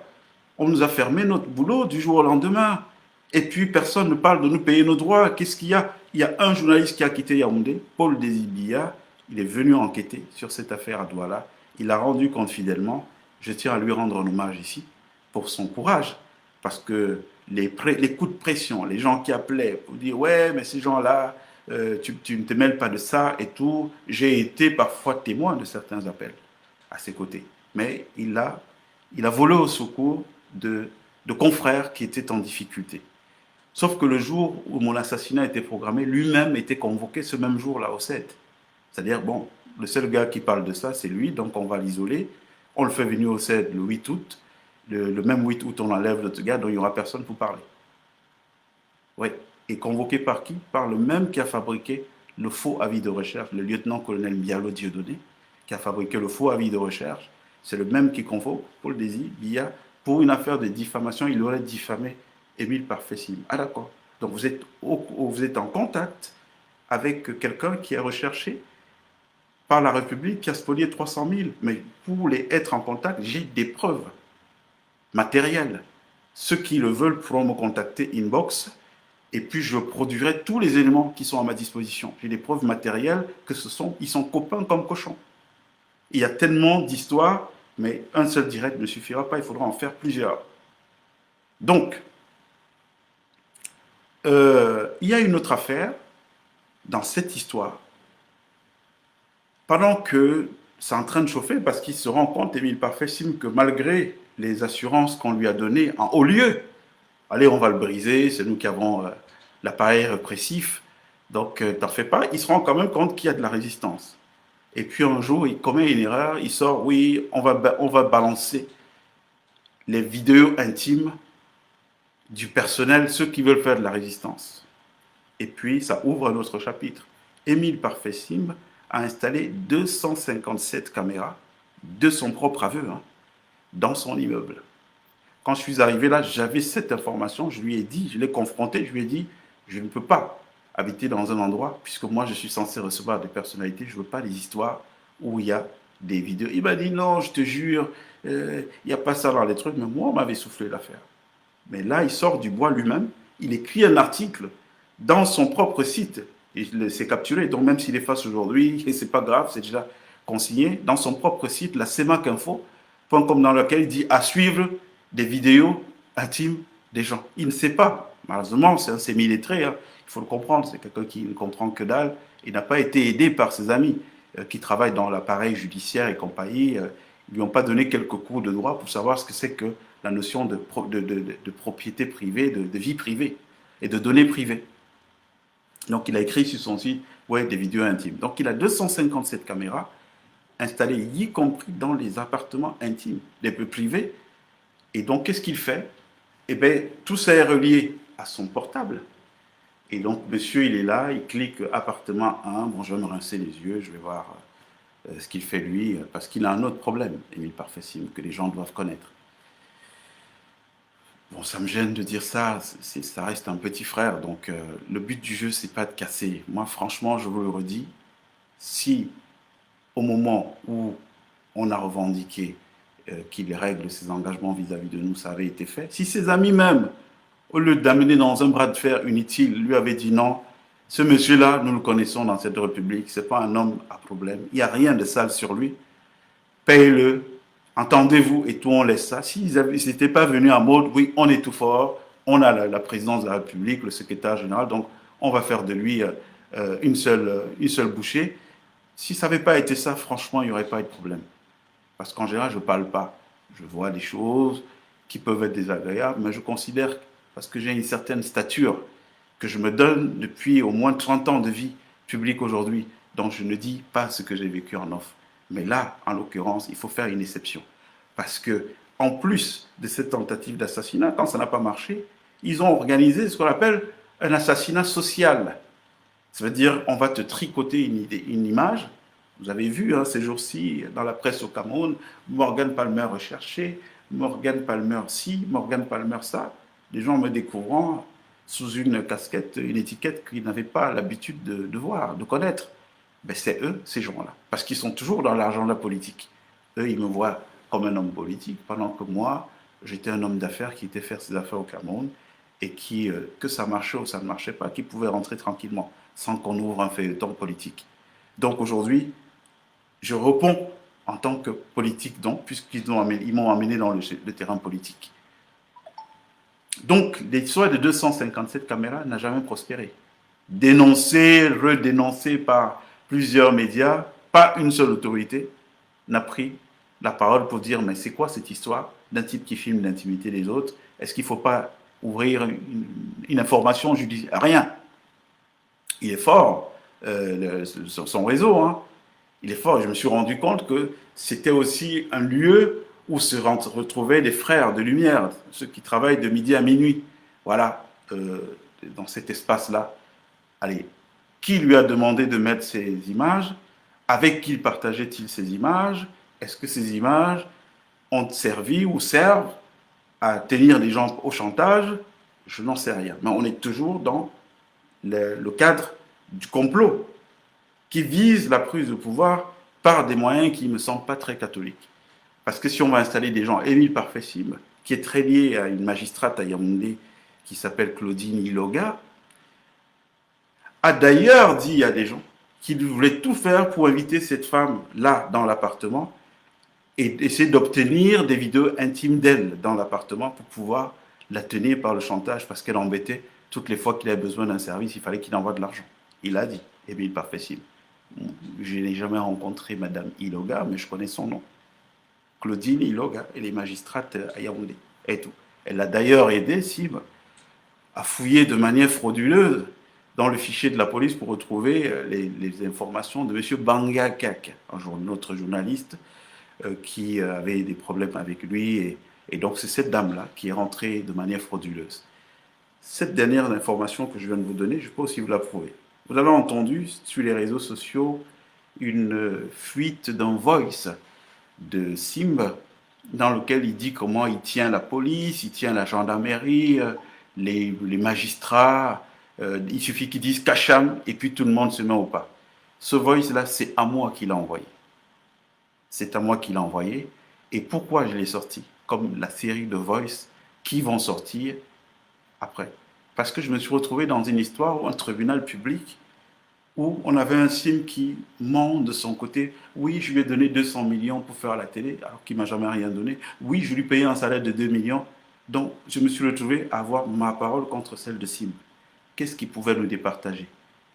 On nous a fermé notre boulot du jour au lendemain. Et puis personne ne parle de nous payer nos droits. Qu'est-ce qu'il y a? Il y a un journaliste qui a quitté Yaoundé, Paul Désibia. Il est venu enquêter sur cette affaire à Douala. Il a rendu compte fidèlement. Je tiens à lui rendre un hommage ici pour son courage. Parce que les coups de pression, les gens qui appelaient pour dire ouais, mais ces gens-là, tu ne te mêles pas de ça et tout. J'ai été parfois témoin de certains appels à ses côtés. Mais il a volé au secours de de confrères qui étaient en difficulté. Sauf que le jour où mon assassinat était programmé, lui-même était convoqué ce même jour-là au CED. C'est-à-dire, bon, le seul gars qui parle de ça, c'est lui, donc on va l'isoler. On le fait venir au CED le 8 août. Le même 8 août, on enlève l'autre gars, donc il n'y aura personne pour parler. Oui. Et convoqué par qui? Par le même qui a fabriqué le faux avis de recherche, le lieutenant-colonel Bialo Dieudonné, qui a fabriqué le faux avis de recherche. C'est le même qui convoque Paul Désir Biya pour une affaire de diffamation. Il aurait diffamé Émile Parfait-Sim. Ah d'accord. Donc vous êtes en contact avec quelqu'un qui est recherché par la République, qui a spolié 300 000. Mais pour être en contact, j'ai des preuves matérielles. Ceux qui le veulent pourront me contacter inbox. Et puis, je produirai tous les éléments qui sont à ma disposition. J'ai des preuves matérielles que ils sont copains comme cochons. Il y a tellement d'histoires, mais un seul direct ne suffira pas, il faudra en faire plusieurs. Donc, il y a une autre affaire dans cette histoire. Pendant que c'est en train de chauffer, parce qu'il se rend compte, Émile Parfait-Sim, que malgré les assurances qu'on lui a données en haut lieu, allez, on va le briser, c'est nous qui avons l'appareil répressif, donc t'en fais pas, il se rend quand même compte qu'il y a de la résistance. Et puis un jour, il commet une erreur, il sort, oui, on va balancer les vidéos intimes du personnel, ceux qui veulent faire de la résistance. Et puis, ça ouvre un autre chapitre. Émile Parfait-Sim a installé 257 caméras, de son propre aveu, hein, dans son immeuble. Quand je suis arrivé là, j'avais cette information, je lui ai dit, je l'ai confronté, je lui ai dit, je ne peux pas habiter dans un endroit, puisque moi je suis censé recevoir des personnalités, je ne veux pas des histoires où il y a des vidéos. Il m'a dit, non, je te jure, il n'y a pas ça dans les trucs, mais moi on m'avait soufflé l'affaire. Mais là, il sort du bois lui-même, il écrit un article dans son propre site, et il s'est capturé, donc même s'il efface aujourd'hui, et c'est pas grave, c'est déjà consigné, dans son propre site, la cemacinfo.com, dans lequel il dit à suivre des vidéos intimes des gens. Il ne sait pas. Malheureusement, c'est un semi-lettré, hein. Il faut le comprendre. C'est quelqu'un qui ne comprend que dalle. Il n'a pas été aidé par ses amis qui travaillent dans l'appareil judiciaire et compagnie. Ils ne lui ont pas donné quelques cours de droit pour savoir ce que c'est que la notion de propriété privée, de vie privée et de données privées. Donc, il a écrit sur son site, ouais, des vidéos intimes. Donc, il a 257 caméras installées, y compris dans les appartements intimes, les peu privés. Et donc, qu'est-ce qu'il fait? Eh bien, tout ça est relié à son portable. Et donc, monsieur, il est là, il clique appartement 1. Bon, je vais me rincer les yeux, je vais voir ce qu'il fait lui, parce qu'il a un autre problème, Émile Parfait-Sim, que les gens doivent connaître. Bon, ça me gêne de dire ça, ça reste un petit frère, donc le but du jeu, c'est pas de casser. Moi, franchement, je vous le redis, si au moment où on a revendiqué qu'il règle ses engagements vis-à-vis de nous, ça avait été fait. Si ses amis même, au lieu d'amener dans un bras de fer inutile, lui avaient dit non, ce monsieur-là, nous le connaissons dans cette République, ce n'est pas un homme à problème, il n'y a rien de sale sur lui, paye-le, entendez-vous, et tout, on laisse ça. S'ils n'étaient pas venus en mode, oui, on est tout fort, on a la présidence de la République, le secrétaire général, donc on va faire de lui une seule bouchée. Si ça n'avait pas été ça, franchement, il n'y aurait pas eu de problème. Parce qu'en général, je ne parle pas. Je vois des choses qui peuvent être désagréables, mais je considère, parce que j'ai une certaine stature que je me donne depuis au moins 30 ans de vie publique aujourd'hui, donc je ne dis pas ce que j'ai vécu en off. Mais là, en l'occurrence, il faut faire une exception. Parce que, en plus de cette tentative d'assassinat, quand ça n'a pas marché, ils ont organisé ce qu'on appelle un assassinat social. Ça veut dire, on va te tricoter une image. Vous avez vu hein, ces jours-ci dans la presse au Cameroun, Morgan Palmer recherché, Morgan Palmer ci, Morgan Palmer ça. Les gens me découvrant sous une casquette, une étiquette qu'ils n'avaient pas l'habitude de voir, de connaître. Ben c'est eux, ces gens-là. Parce qu'ils sont toujours dans l'argent de la politique. Eux, ils me voient comme un homme politique, pendant que moi, j'étais un homme d'affaires qui était faire ses affaires au Cameroun et qui, que ça marchait ou ça ne marchait pas, qui pouvait rentrer tranquillement sans qu'on ouvre un feuilleton politique. Donc aujourd'hui, je réponds en tant que politique, donc, puisqu'ils m'ont amené dans le terrain politique. Donc, l'histoire de 257 caméras n'a jamais prospéré. Dénoncé, redénoncé par plusieurs médias, pas une seule autorité n'a pris la parole pour dire mais c'est quoi cette histoire d'un type qui filme l'intimité des autres? Est-ce qu'il ne faut pas ouvrir une information judiciaire? Rien. Il est fort, son réseau, hein. Il est fort. Je me suis rendu compte que c'était aussi un lieu où se retrouvaient les frères de lumière, ceux qui travaillent de midi à minuit. Voilà, dans cet espace-là. Allez, qui lui a demandé de mettre ces images? Avec qui partageait-il ces images? Est-ce que ces images ont servi ou servent à tenir les gens au chantage? Je n'en sais rien. Mais on est toujours dans le cadre du complot qui vise la prise de pouvoir par des moyens qui ne me semblent pas très catholiques. Parce que si on va installer des gens, Émile Parfessim, qui est très lié à une magistrate à Yaoundé qui s'appelle Claudine Iloga, a d'ailleurs dit à des gens qu'il voulait tout faire pour inviter cette femme-là dans l'appartement et essayer d'obtenir des vidéos intimes d'elle dans l'appartement pour pouvoir la tenir par le chantage parce qu'elle embêtait toutes les fois qu'il avait besoin d'un service, il fallait qu'il envoie de l'argent. Il a dit, Émile Parfessim. Je n'ai jamais rencontré Madame Iloga, mais je connais son nom. Claudine Iloga, elle est magistrate à Yaoundé et tout. Elle a d'ailleurs aidé Sim à fouiller de manière frauduleuse dans le fichier de la police pour retrouver les informations de M. Banga Kak, un autre journaliste qui avait des problèmes avec lui. Et donc c'est cette dame-là qui est rentrée de manière frauduleuse. Cette dernière information que je viens de vous donner, je ne sais pas si vous la prouvez. Vous avez entendu sur les réseaux sociaux une fuite d'un voice de Simba dans lequel il dit comment il tient la police, il tient la gendarmerie, les magistrats. Il suffit qu'ils disent Kacham et puis tout le monde se met au pas. Ce voice-là, c'est à moi qu'il a envoyé. C'est à moi qu'il a envoyé. Et pourquoi je l'ai sorti? Comme la série de voice qui vont sortir après. Parce que je me suis retrouvé dans une histoire où un tribunal public où on avait un Sim qui ment de son côté. Oui, je lui ai donné 200 millions pour faire la télé, alors qu'il ne m'a jamais rien donné. Oui, je lui payais un salaire de 2 millions. Donc, je me suis retrouvé à avoir ma parole contre celle de Sim. Qu'est-ce qui pouvait nous départager?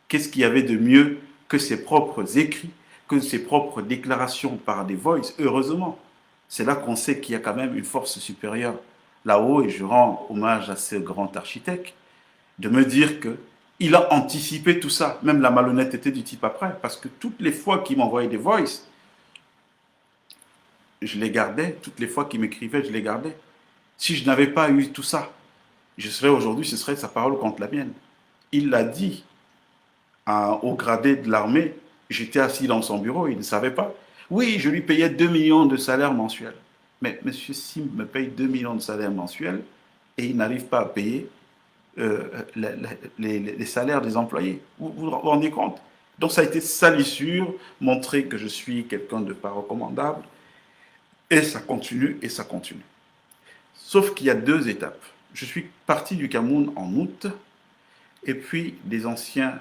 Qu'est-ce qu'il y avait de mieux que ses propres écrits, que ses propres déclarations par des voices? Heureusement, c'est là qu'on sait qu'il y a quand même une force supérieure là-haut, et je rends hommage à ce grand architecte, de me dire que il a anticipé tout ça, même la malhonnêteté du type après, parce que toutes les fois qu'il m'envoyait des voices, je les gardais, toutes les fois qu'il m'écrivait, je les gardais. Si je n'avais pas eu tout ça, je serais aujourd'hui, ce serait sa parole contre la mienne. Il l'a dit au gradé de l'armée, j'étais assis dans son bureau, il ne savait pas. Oui, je lui payais 2 millions de salaire mensuel. Mais M. Sim me paye 2 millions de salaire mensuel et il n'arrive pas à payer les salaires des employés. Vous rendez compte? Donc ça a été salissure, montrer que je suis quelqu'un de pas recommandable. Et ça continue et ça continue. Sauf qu'il y a deux étapes. Je suis parti du Cameroun en août et puis des anciens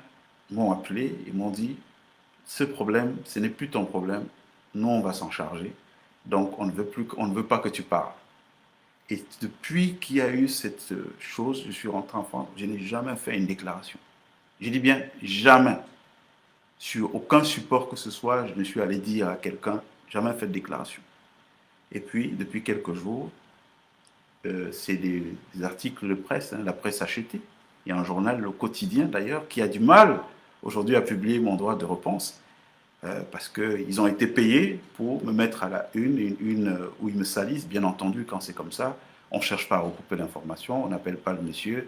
m'ont appelé et m'ont dit ce problème, ce n'est plus ton problème, nous on va s'en charger. Donc on ne veut pas que tu parles. Et depuis qu'il y a eu cette chose, je suis rentré en France, je n'ai jamais fait une déclaration. Je dis bien jamais. Sur aucun support que ce soit, je me suis allé dire à quelqu'un, jamais fait de déclaration. Et puis, depuis quelques jours, c'est des articles de presse, hein, la presse achetée. Il y a un journal, le quotidien d'ailleurs, qui a du mal aujourd'hui à publier mon droit de réponse parce qu'ils ont été payés pour me mettre à la une où ils me salissent. Bien entendu, quand c'est comme ça, on ne cherche pas à recouper l'information, on n'appelle pas le monsieur.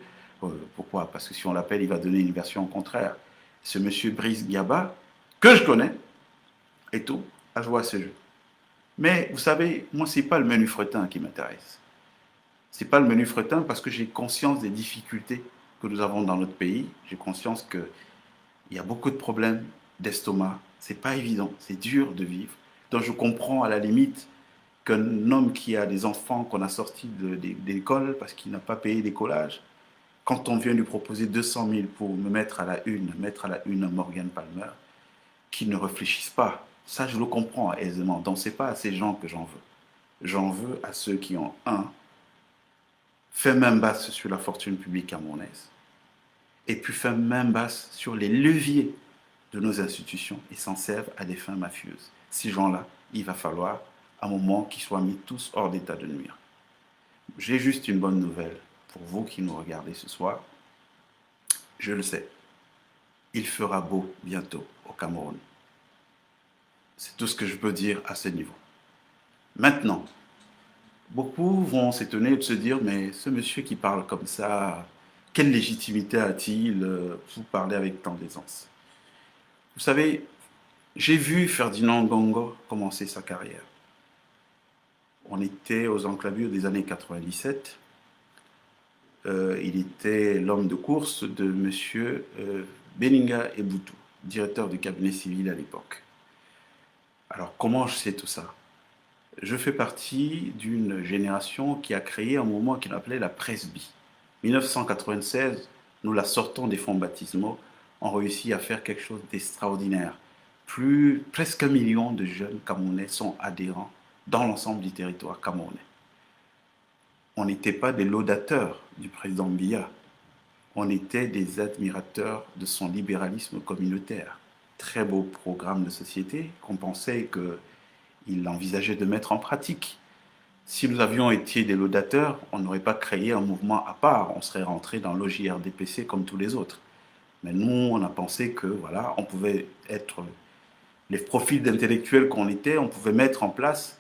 Pourquoi? Parce que si on l'appelle, il va donner une version contraire. Ce monsieur Brice Gaba, que je connais, et tout, a joué à ce jeu. Mais vous savez, moi, ce n'est pas le menu fretin qui m'intéresse. Ce n'est pas le menu fretin parce que j'ai conscience des difficultés que nous avons dans notre pays. J'ai conscience qu'il y a beaucoup de problèmes d'estomac. Ce n'est pas évident, c'est dur de vivre. Donc je comprends à la limite qu'un homme qui a des enfants qu'on a sortis d'école parce qu'il n'a pas payé d'écolage, quand on vient lui proposer 200 000 pour me mettre à la une un Morgan Palmer, qu'il ne réfléchisse pas. Ça, je le comprends aisément. Donc, ce n'est pas à ces gens que j'en veux. J'en veux à ceux qui ont, fait main basse sur la fortune publique camerounaise, et puis fait main basse sur les leviers de nos institutions et s'en servent à des fins mafieuses. Ces gens-là, il va falloir, à un moment, qu'ils soient mis tous hors d'état de nuire. J'ai juste une bonne nouvelle pour vous qui nous regardez ce soir. Je le sais, il fera beau bientôt au Cameroun. C'est tout ce que je peux dire à ce niveau. Maintenant, beaucoup vont s'étonner de se dire, mais ce monsieur qui parle comme ça, quelle légitimité a-t-il pour parler avec tant d'aisance? Vous savez, j'ai vu Ferdinand Ngongo commencer sa carrière. On était aux enclavures des années 97. Il était l'homme de course de M. Beninga Eboutou, directeur du cabinet civil à l'époque. Alors, comment je sais tout ça? Je fais partie d'une génération qui a créé un mouvement qu'il appelait la Presby. 1996, nous la sortons des fonds baptismaux, on réussit à faire quelque chose d'extraordinaire. Presque 1 million de jeunes Camerounais sont adhérents dans l'ensemble du territoire camerounais. On n'était pas des laudateurs du président Biya, on était des admirateurs de son libéralisme communautaire. Très beau programme de société qu'on pensait qu'il envisageait de mettre en pratique. Si nous avions été des laudateurs, on n'aurait pas créé un mouvement à part, on serait rentré dans l'OJRDPC comme tous les autres. Mais nous, on a pensé que voilà, on pouvait être les profils d'intellectuels qu'on était, on pouvait mettre en place,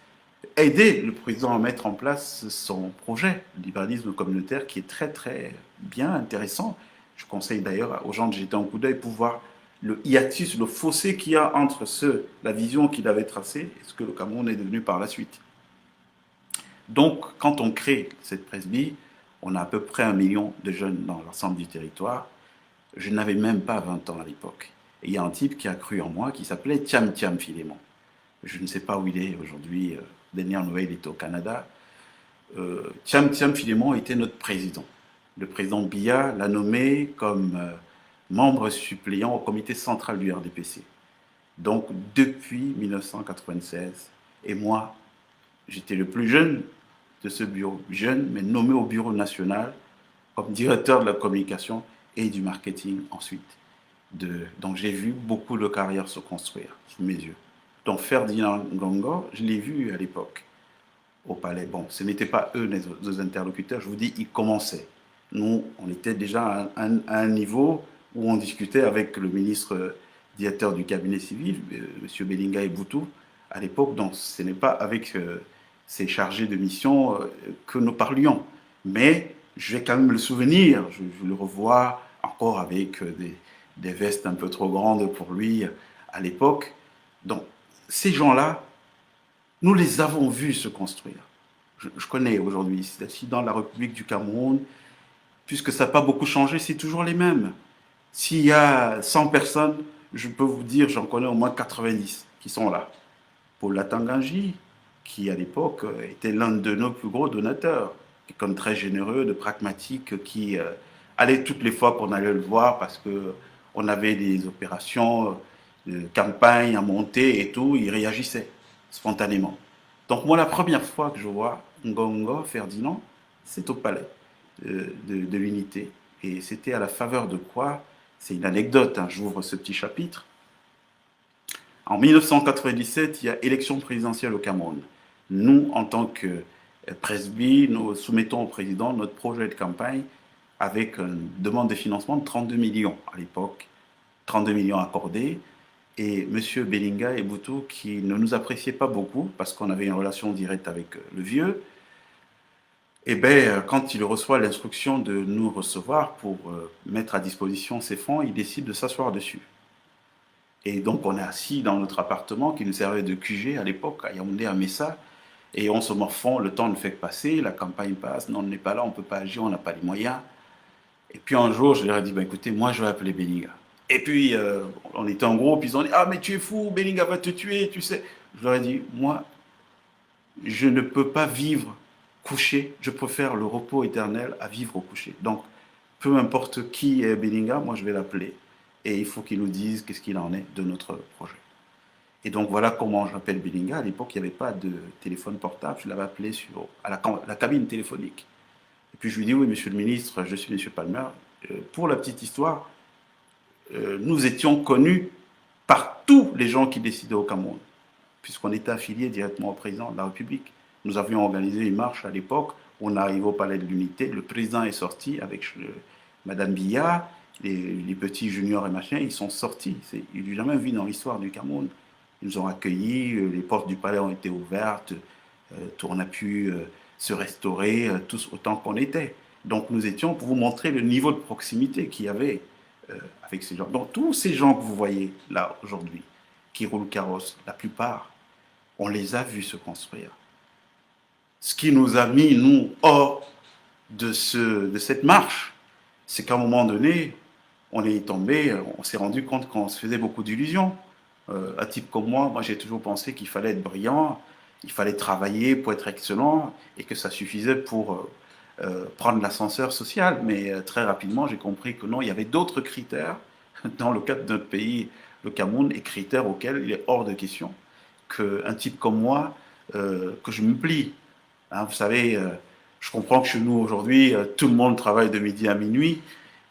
aider le président à mettre en place son projet, le libéralisme communautaire, qui est très très bien intéressant. Je conseille d'ailleurs aux gens de jeter un coup d'œil pour voir le hiatus, le fossé qu'il y a entre la vision qu'il avait tracée et ce que le Cameroun est devenu par la suite. Donc, quand on crée cette presby, on a à peu près 1 million de jeunes dans l'ensemble du territoire. Je n'avais même pas 20 ans à l'époque. Et il y a un type qui a cru en moi qui s'appelait Thiam Thiam Filémon. Je ne sais pas où il est aujourd'hui. Dernière nouvelle, il était au Canada. Thiam Thiam Filémon était notre président. Le président Biya l'a nommé comme membre suppléant au comité central du RDPC. Donc, depuis 1996, et moi, j'étais le plus jeune de ce bureau, jeune, mais nommé au bureau national comme directeur de la communication et du marketing ensuite. Donc j'ai vu beaucoup de carrières se construire sous mes yeux. Donc Ferdinand Ngongo, je l'ai vu à l'époque au palais. Bon, ce n'étaient pas eux les interlocuteurs, je vous dis, ils commençaient. Nous, on était déjà à un niveau où on discutait avec le ministre directeur du cabinet civil, M. Belinga Eboutou, à l'époque. Donc ce n'est pas avec ces chargés de mission que nous parlions. Mais j'ai quand même le souvenir, je le revois encore avec des vestes un peu trop grandes pour lui à l'époque. Donc, ces gens-là, nous les avons vus se construire. Je connais aujourd'hui, c'est dans la République du Cameroun, puisque ça n'a pas beaucoup changé, c'est toujours les mêmes. S'il y a 100 personnes, je peux vous dire, j'en connais au moins 90 qui sont là. Paul Latanganji, qui à l'époque était l'un de nos plus gros donateurs, quelqu'un de très généreux, de pragmatique, qui allait toutes les fois qu'on allait le voir parce qu'on avait des opérations de campagne à monter et tout, il réagissait spontanément. Donc moi, la première fois que je vois Ngongo Ferdinand, c'est au palais de l'unité. Et c'était à la faveur de quoi? C'est une anecdote, hein, j'ouvre ce petit chapitre. En 1997, il y a élection présidentielle au Cameroun. Nous, en tant que Presby, nous soumettons au président notre projet de campagne avec une demande de financement de 32 millions à l'époque, 32 millions accordés. Et M. Belinga Eboutou, qui ne nous appréciait pas beaucoup parce qu'on avait une relation directe avec le vieux, eh bien, quand il reçoit l'instruction de nous recevoir pour mettre à disposition ces fonds, il décide de s'asseoir dessus. Et donc, on est assis dans notre appartement qui nous servait de QG à l'époque, à Yaoundé, à Messa, et on se morfond, le temps ne fait que passer, la campagne passe, non, on n'est pas là, on ne peut pas agir, on n'a pas les moyens. Et puis un jour, je leur ai dit, bah, écoutez, moi, je vais appeler Belinga. Et puis, on était en groupe, ils ont dit, ah, mais tu es fou, Belinga va te tuer, tu sais. Je leur ai dit, moi, je ne peux pas vivre couché, je préfère le repos éternel à vivre au coucher. Donc, peu importe qui est Belinga, moi, je vais l'appeler. Et il faut qu'il nous dise qu'est-ce qu'il en est de notre projet. Et donc, voilà comment j'appelle Belinga. À l'époque, il n'y avait pas de téléphone portable. Je l'avais appelé à la cabine téléphonique. Et puis, je lui dis, oui, monsieur le ministre, je suis monsieur Palmer. Pour la petite histoire, nous étions connus par tous les gens qui décidaient au Cameroun, puisqu'on était affiliés directement au président de la République. Nous avions organisé une marche à l'époque On arrive au palais de l'Unité, le président est sorti avec Madame Biya, les petits juniors et machin, ils sont sortis. Il n'est jamais vu dans l'histoire du Cameroun. Ils nous ont accueillis, les portes du palais ont été ouvertes, on a pu se restaurer tous autant qu'on était. Donc nous étions pour vous montrer le niveau de proximité qu'il y avait avec ces gens. Donc tous ces gens que vous voyez là aujourd'hui, qui roulent carrosse, la plupart, on les a vus se construire. Ce qui nous a mis, nous, hors de cette marche, c'est qu'à un moment donné, on est tombé, on s'est rendu compte qu'on se faisait beaucoup d'illusions. Un type comme moi j'ai toujours pensé qu'il fallait être brillant, il fallait travailler pour être excellent et que ça suffisait pour prendre l'ascenseur social. Mais très rapidement, j'ai compris que non, il y avait d'autres critères dans le cadre de notre pays, le Cameroun, et critères auxquels il est hors de question qu'un type comme moi, que je me plie. Hein, vous savez, je comprends que chez nous aujourd'hui, tout le monde travaille de midi à minuit,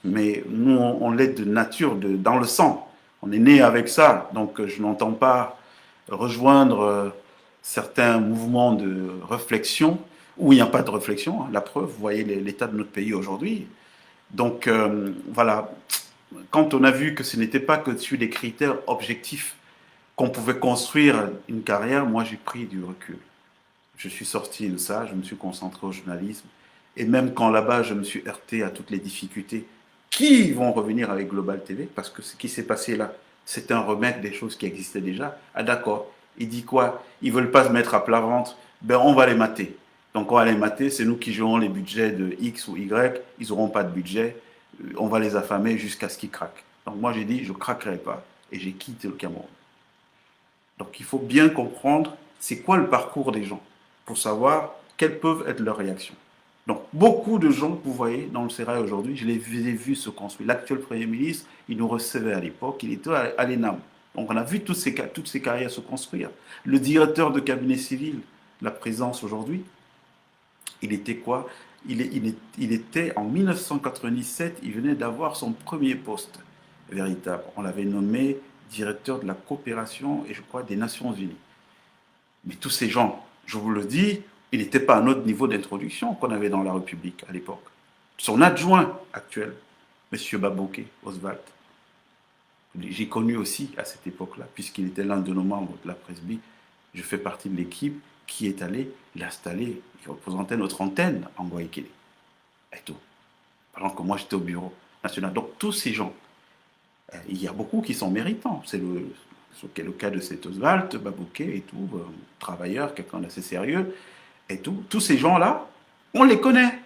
mais nous, on l'est de nature, dans le sang. On est né avec ça, donc je n'entends pas rejoindre certains mouvements de réflexion où il n'y a pas de réflexion. Hein. La preuve, vous voyez l'état de notre pays aujourd'hui. Donc voilà, quand on a vu que ce n'était pas que dessus des critères objectifs qu'on pouvait construire une carrière, moi j'ai pris du recul. Je suis sorti de ça, je me suis concentré au journalisme. Et même quand là-bas, je me suis heurté à toutes les difficultés qui vont revenir avec Global TV, parce que ce qui s'est passé là, c'est un remake des choses qui existaient déjà. Ah d'accord, il dit quoi? Ils veulent pas se mettre à plat ventre, ben on va les mater. Donc on va les mater, c'est nous qui jouerons les budgets de X ou Y, ils n'auront pas de budget, on va les affamer jusqu'à ce qu'ils craquent. Donc moi j'ai dit, je ne craquerai pas, et j'ai quitté le Cameroun. Donc il faut bien comprendre c'est quoi le parcours des gens pour savoir quelles peuvent être leurs réactions. Donc beaucoup de gens que vous voyez dans le Sérail aujourd'hui, je les ai vus se construire. L'actuel Premier ministre, il nous recevait à l'époque, il était à l'ENAM. Donc on a vu toutes ces carrières se construire. Le directeur de cabinet civil, la présence aujourd'hui, il était quoi il était en 1997, il venait d'avoir son premier poste véritable. On l'avait nommé directeur de la coopération et je crois des Nations Unies. Mais tous ces gens, je vous le dis, il n'était pas à notre niveau d'introduction qu'on avait dans la République à l'époque. Son adjoint actuel, M. Babouké Oswald, j'ai connu aussi à cette époque-là, puisqu'il était l'un de nos membres de la Presby. Je fais partie de l'équipe qui est allée l'installer. Il représentait notre antenne en Guayaquil. Et tout. Pendant que moi, j'étais au bureau national. Donc, tous ces gens, il y a beaucoup qui sont méritants. C'est le cas de cet Oswald, Babouké et tout, travailleur, quelqu'un d'assez sérieux, et tout. Tous ces gens-là, on les connaît.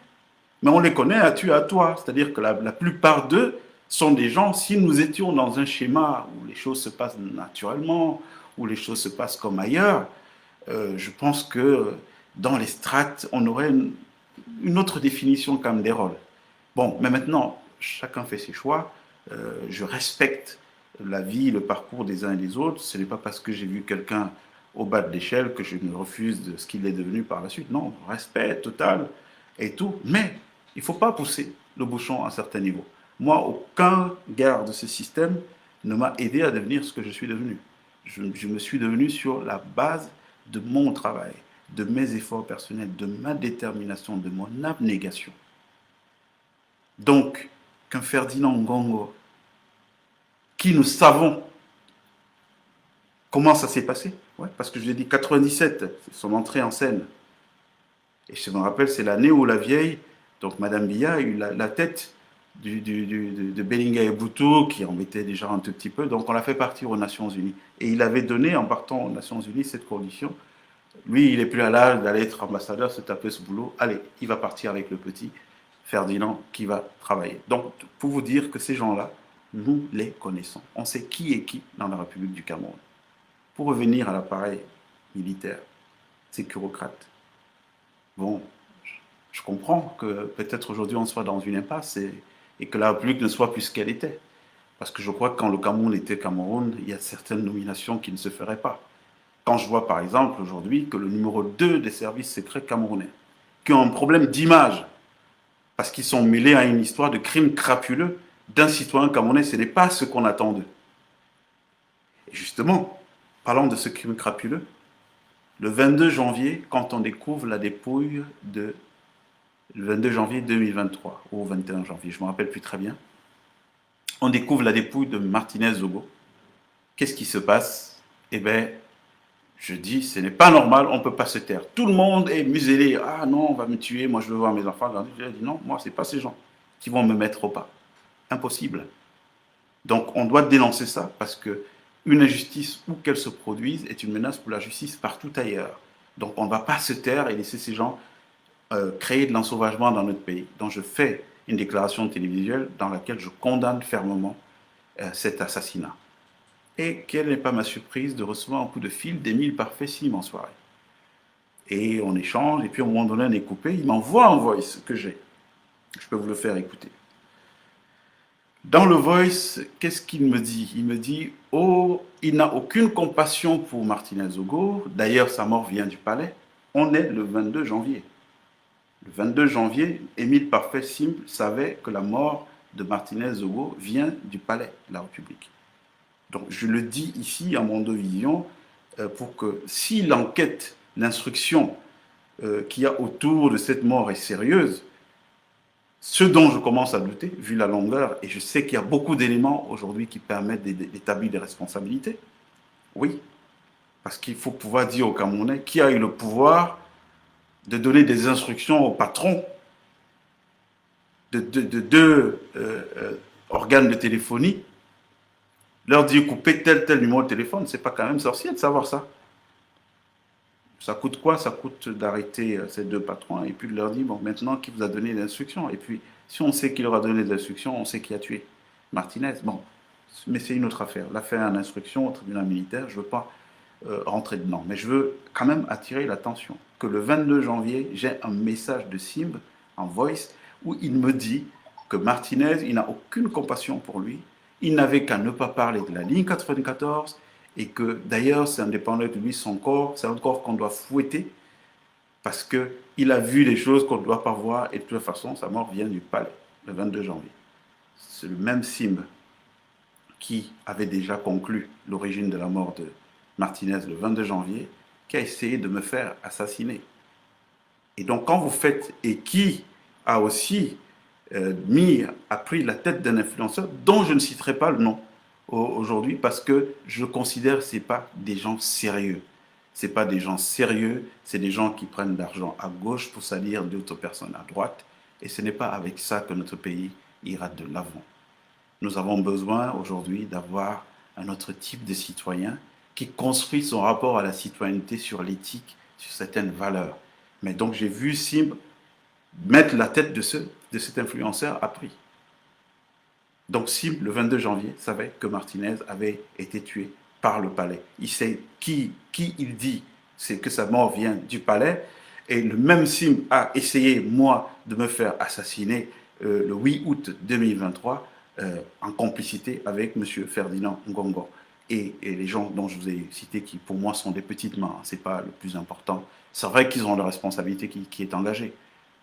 Mais on les connaît à tu à toi. C'est-à-dire que la plupart d'eux sont des gens, si nous étions dans un schéma où les choses se passent naturellement, où les choses se passent comme ailleurs, je pense que dans les strates, on aurait une autre définition quand même des rôles. Bon, mais maintenant, chacun fait ses choix. Je respecte la vie, le parcours des uns et des autres. Ce n'est pas parce que j'ai vu quelqu'un au bas de l'échelle que je me refuse de ce qu'il est devenu par la suite. Non, respect total et tout. Mais il ne faut pas pousser le bouchon à un certain niveau. Moi, aucun gars de ce système ne m'a aidé à devenir ce que je suis devenu. Je me suis devenu sur la base de mon travail, de mes efforts personnels, de ma détermination, de mon abnégation. Donc, qu'un Ferdinand Ngongo, qui nous savons comment ça s'est passé, ouais, parce que je l'ai dit, 97, c'est son entrée en scène. Et je me rappelle, c'est l'année où la vieille, donc Madame Biya, a eu la tête de Belinga et Boutou, qui en mettait déjà un tout petit peu. Donc on l'a fait partir aux Nations Unies. Et il avait donné, en partant aux Nations Unies, cette condition. Lui, il n'est plus à l'âge d'aller être ambassadeur, se taper ce boulot. Allez, il va partir avec le petit Ferdinand qui va travailler. Donc, pour vous dire que ces gens-là, nous les connaissons. On sait qui est qui dans la République du Cameroun. Pour revenir à l'appareil militaire, ces bureaucrates, bon, je comprends que peut-être aujourd'hui on soit dans une impasse et que la République ne soit plus ce qu'elle était. Parce que je crois que quand le Cameroun était Cameroun, il y a certaines nominations qui ne se feraient pas. Quand je vois par exemple aujourd'hui que le numéro 2 des services secrets camerounais, qui ont un problème d'image, parce qu'ils sont mêlés à une histoire de crime crapuleux d'un citoyen camerounais, ce n'est pas ce qu'on attend d'eux. Et justement, parlant de ce crime crapuleux, le 22 janvier, quand on découvre la dépouille de le 22 janvier 2023, ou 21 janvier, je ne me rappelle plus très bien. On découvre la dépouille de Martinez Zogo. Qu'est-ce qui se passe? Eh bien, je dis, ce n'est pas normal, on ne peut pas se taire. Tout le monde est muselé. Ah non, on va me tuer, moi je veux voir mes enfants. Je dis non, moi, ce n'est pas ces gens qui vont me mettre au pas. Impossible. Donc, on doit dénoncer ça parce que une injustice, où qu'elle se produise, est une menace pour la justice partout ailleurs. Donc, on ne va pas se taire et laisser ces gens créer de l'ensauvagement dans notre pays. Donc, je fais une déclaration télévisuelle dans laquelle je condamne fermement cet assassinat. Et quelle n'est pas ma surprise de recevoir un coup de fil d'Émile Parfait Sim en soirée. Et on échange, et puis au moment donné, on est coupé, il m'envoie un voice que j'ai. Je peux vous le faire écouter. Dans le voice, qu'est-ce qu'il me dit? Il me dit, oh, il n'a aucune compassion pour Martinez Zogo. D'ailleurs, sa mort vient du palais. On est le 22 janvier. Le 22 janvier, Émile Parfait Sim savait que la mort de Martinez Zogo vient du palais de la République. Donc, je le dis ici à Mondovision pour que si l'enquête, l'instruction qu'il y a autour de cette mort est sérieuse, ce dont je commence à douter, vu la longueur, et je sais qu'il y a beaucoup d'éléments aujourd'hui qui permettent d'établir des responsabilités. Oui, parce qu'il faut pouvoir dire aux Camerounais qui a eu le pouvoir de donner des instructions au patron de deux organes de téléphonie, leur dire couper tel numéro de téléphone, c'est pas quand même sorcier de savoir ça. Ça coûte quoi? Ça coûte d'arrêter ces deux patrons et puis de leur dire, bon, maintenant, qui vous a donné l'instruction? Et puis, si on sait qui leur a donné les instructions, on sait qui a tué Martinez. Bon, mais c'est une autre affaire. L'affaire en instruction au tribunal militaire, je ne veux pas rentrer dedans. Mais je veux quand même attirer l'attention que le 22 janvier, j'ai un message de Simb en voice où il me dit que Martinez, il n'a aucune compassion pour lui. Il n'avait qu'à ne pas parler de la ligne 94 et que d'ailleurs, c'est indépendant de lui, son corps, c'est un corps qu'on doit fouetter parce qu'il a vu des choses qu'on ne doit pas voir et de toute façon, sa mort vient du palais le 22 janvier. C'est le même Simb qui avait déjà conclu l'origine de la mort de Martinez le 22 janvier, qui a essayé de me faire assassiner. Et donc, quand vous faites, et qui a aussi a pris la tête d'un influenceur dont je ne citerai pas le nom aujourd'hui parce que je considère que ce n'est pas des gens sérieux. Ce n'est pas des gens sérieux, c'est des gens qui prennent de l'argent à gauche pour salir d'autres personnes à droite. Et ce n'est pas avec ça que notre pays ira de l'avant. Nous avons besoin aujourd'hui d'avoir un autre type de citoyen qui construit son rapport à la citoyenneté sur l'éthique, sur certaines valeurs. Mais donc j'ai vu Simb mettre la tête de cet influenceur à prix. Donc Simb, le 22 janvier, savait que Martinez avait été tué par le palais. Il sait qui il dit, c'est que sa mort vient du palais. Et le même Simb a essayé, moi, de me faire assassiner le 8 août 2023 en complicité avec M. Ferdinand Ngongo. Et les gens dont je vous ai cité, qui pour moi sont des petites mains, ce n'est pas le plus important. C'est vrai qu'ils ont la responsabilité qui est engagée.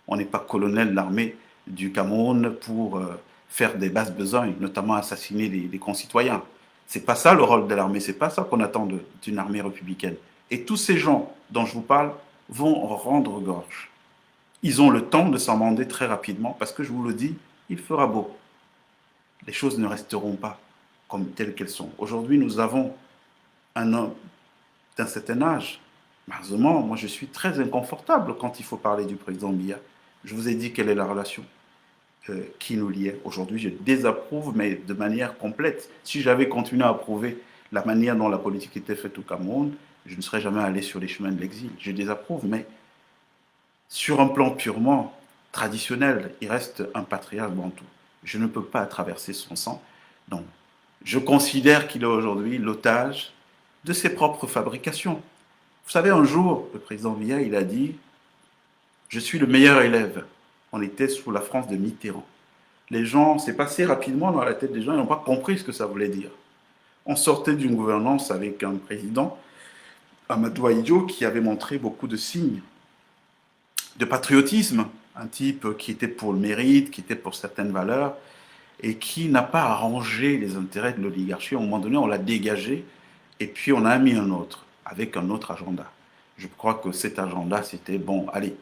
On n'est pas colonel de l'armée du Cameroun pour faire des basses besognes, notamment assassiner des concitoyens. C'est pas ça le rôle de l'armée, c'est pas ça qu'on attend d'une armée républicaine. Et tous ces gens dont je vous parle vont rendre gorge. Ils ont le temps de s'amender très rapidement parce que je vous le dis, il fera beau. Les choses ne resteront pas comme telles qu'elles sont. Aujourd'hui, nous avons un homme d'un certain âge. Malheureusement, moi je suis très inconfortable quand il faut parler du président Biya. Je vous ai dit quelle est la relation qui nous liait. Aujourd'hui, je désapprouve, mais de manière complète. Si j'avais continué à approuver la manière dont la politique était faite au Cameroun, je ne serais jamais allé sur les chemins de l'exil. Je désapprouve, mais sur un plan purement traditionnel, il reste un patriarche bantou. Je ne peux pas traverser son sang. Donc, je considère qu'il est aujourd'hui l'otage de ses propres fabrications. Vous savez, un jour, le président Biya, il a dit « Je suis le meilleur élève ». On était sous la France de Mitterrand. Les gens, c'est passé rapidement dans la tête des gens, ils n'ont pas compris ce que ça voulait dire. On sortait d'une gouvernance avec un président, Amadou Ahidjo, qui avait montré beaucoup de signes de patriotisme, un type qui était pour le mérite, qui était pour certaines valeurs, et qui n'a pas arrangé les intérêts de l'oligarchie. À un moment donné, on l'a dégagé, et puis on a mis un autre, avec un autre agenda. Je crois que cet agenda, c'était, bon, allez,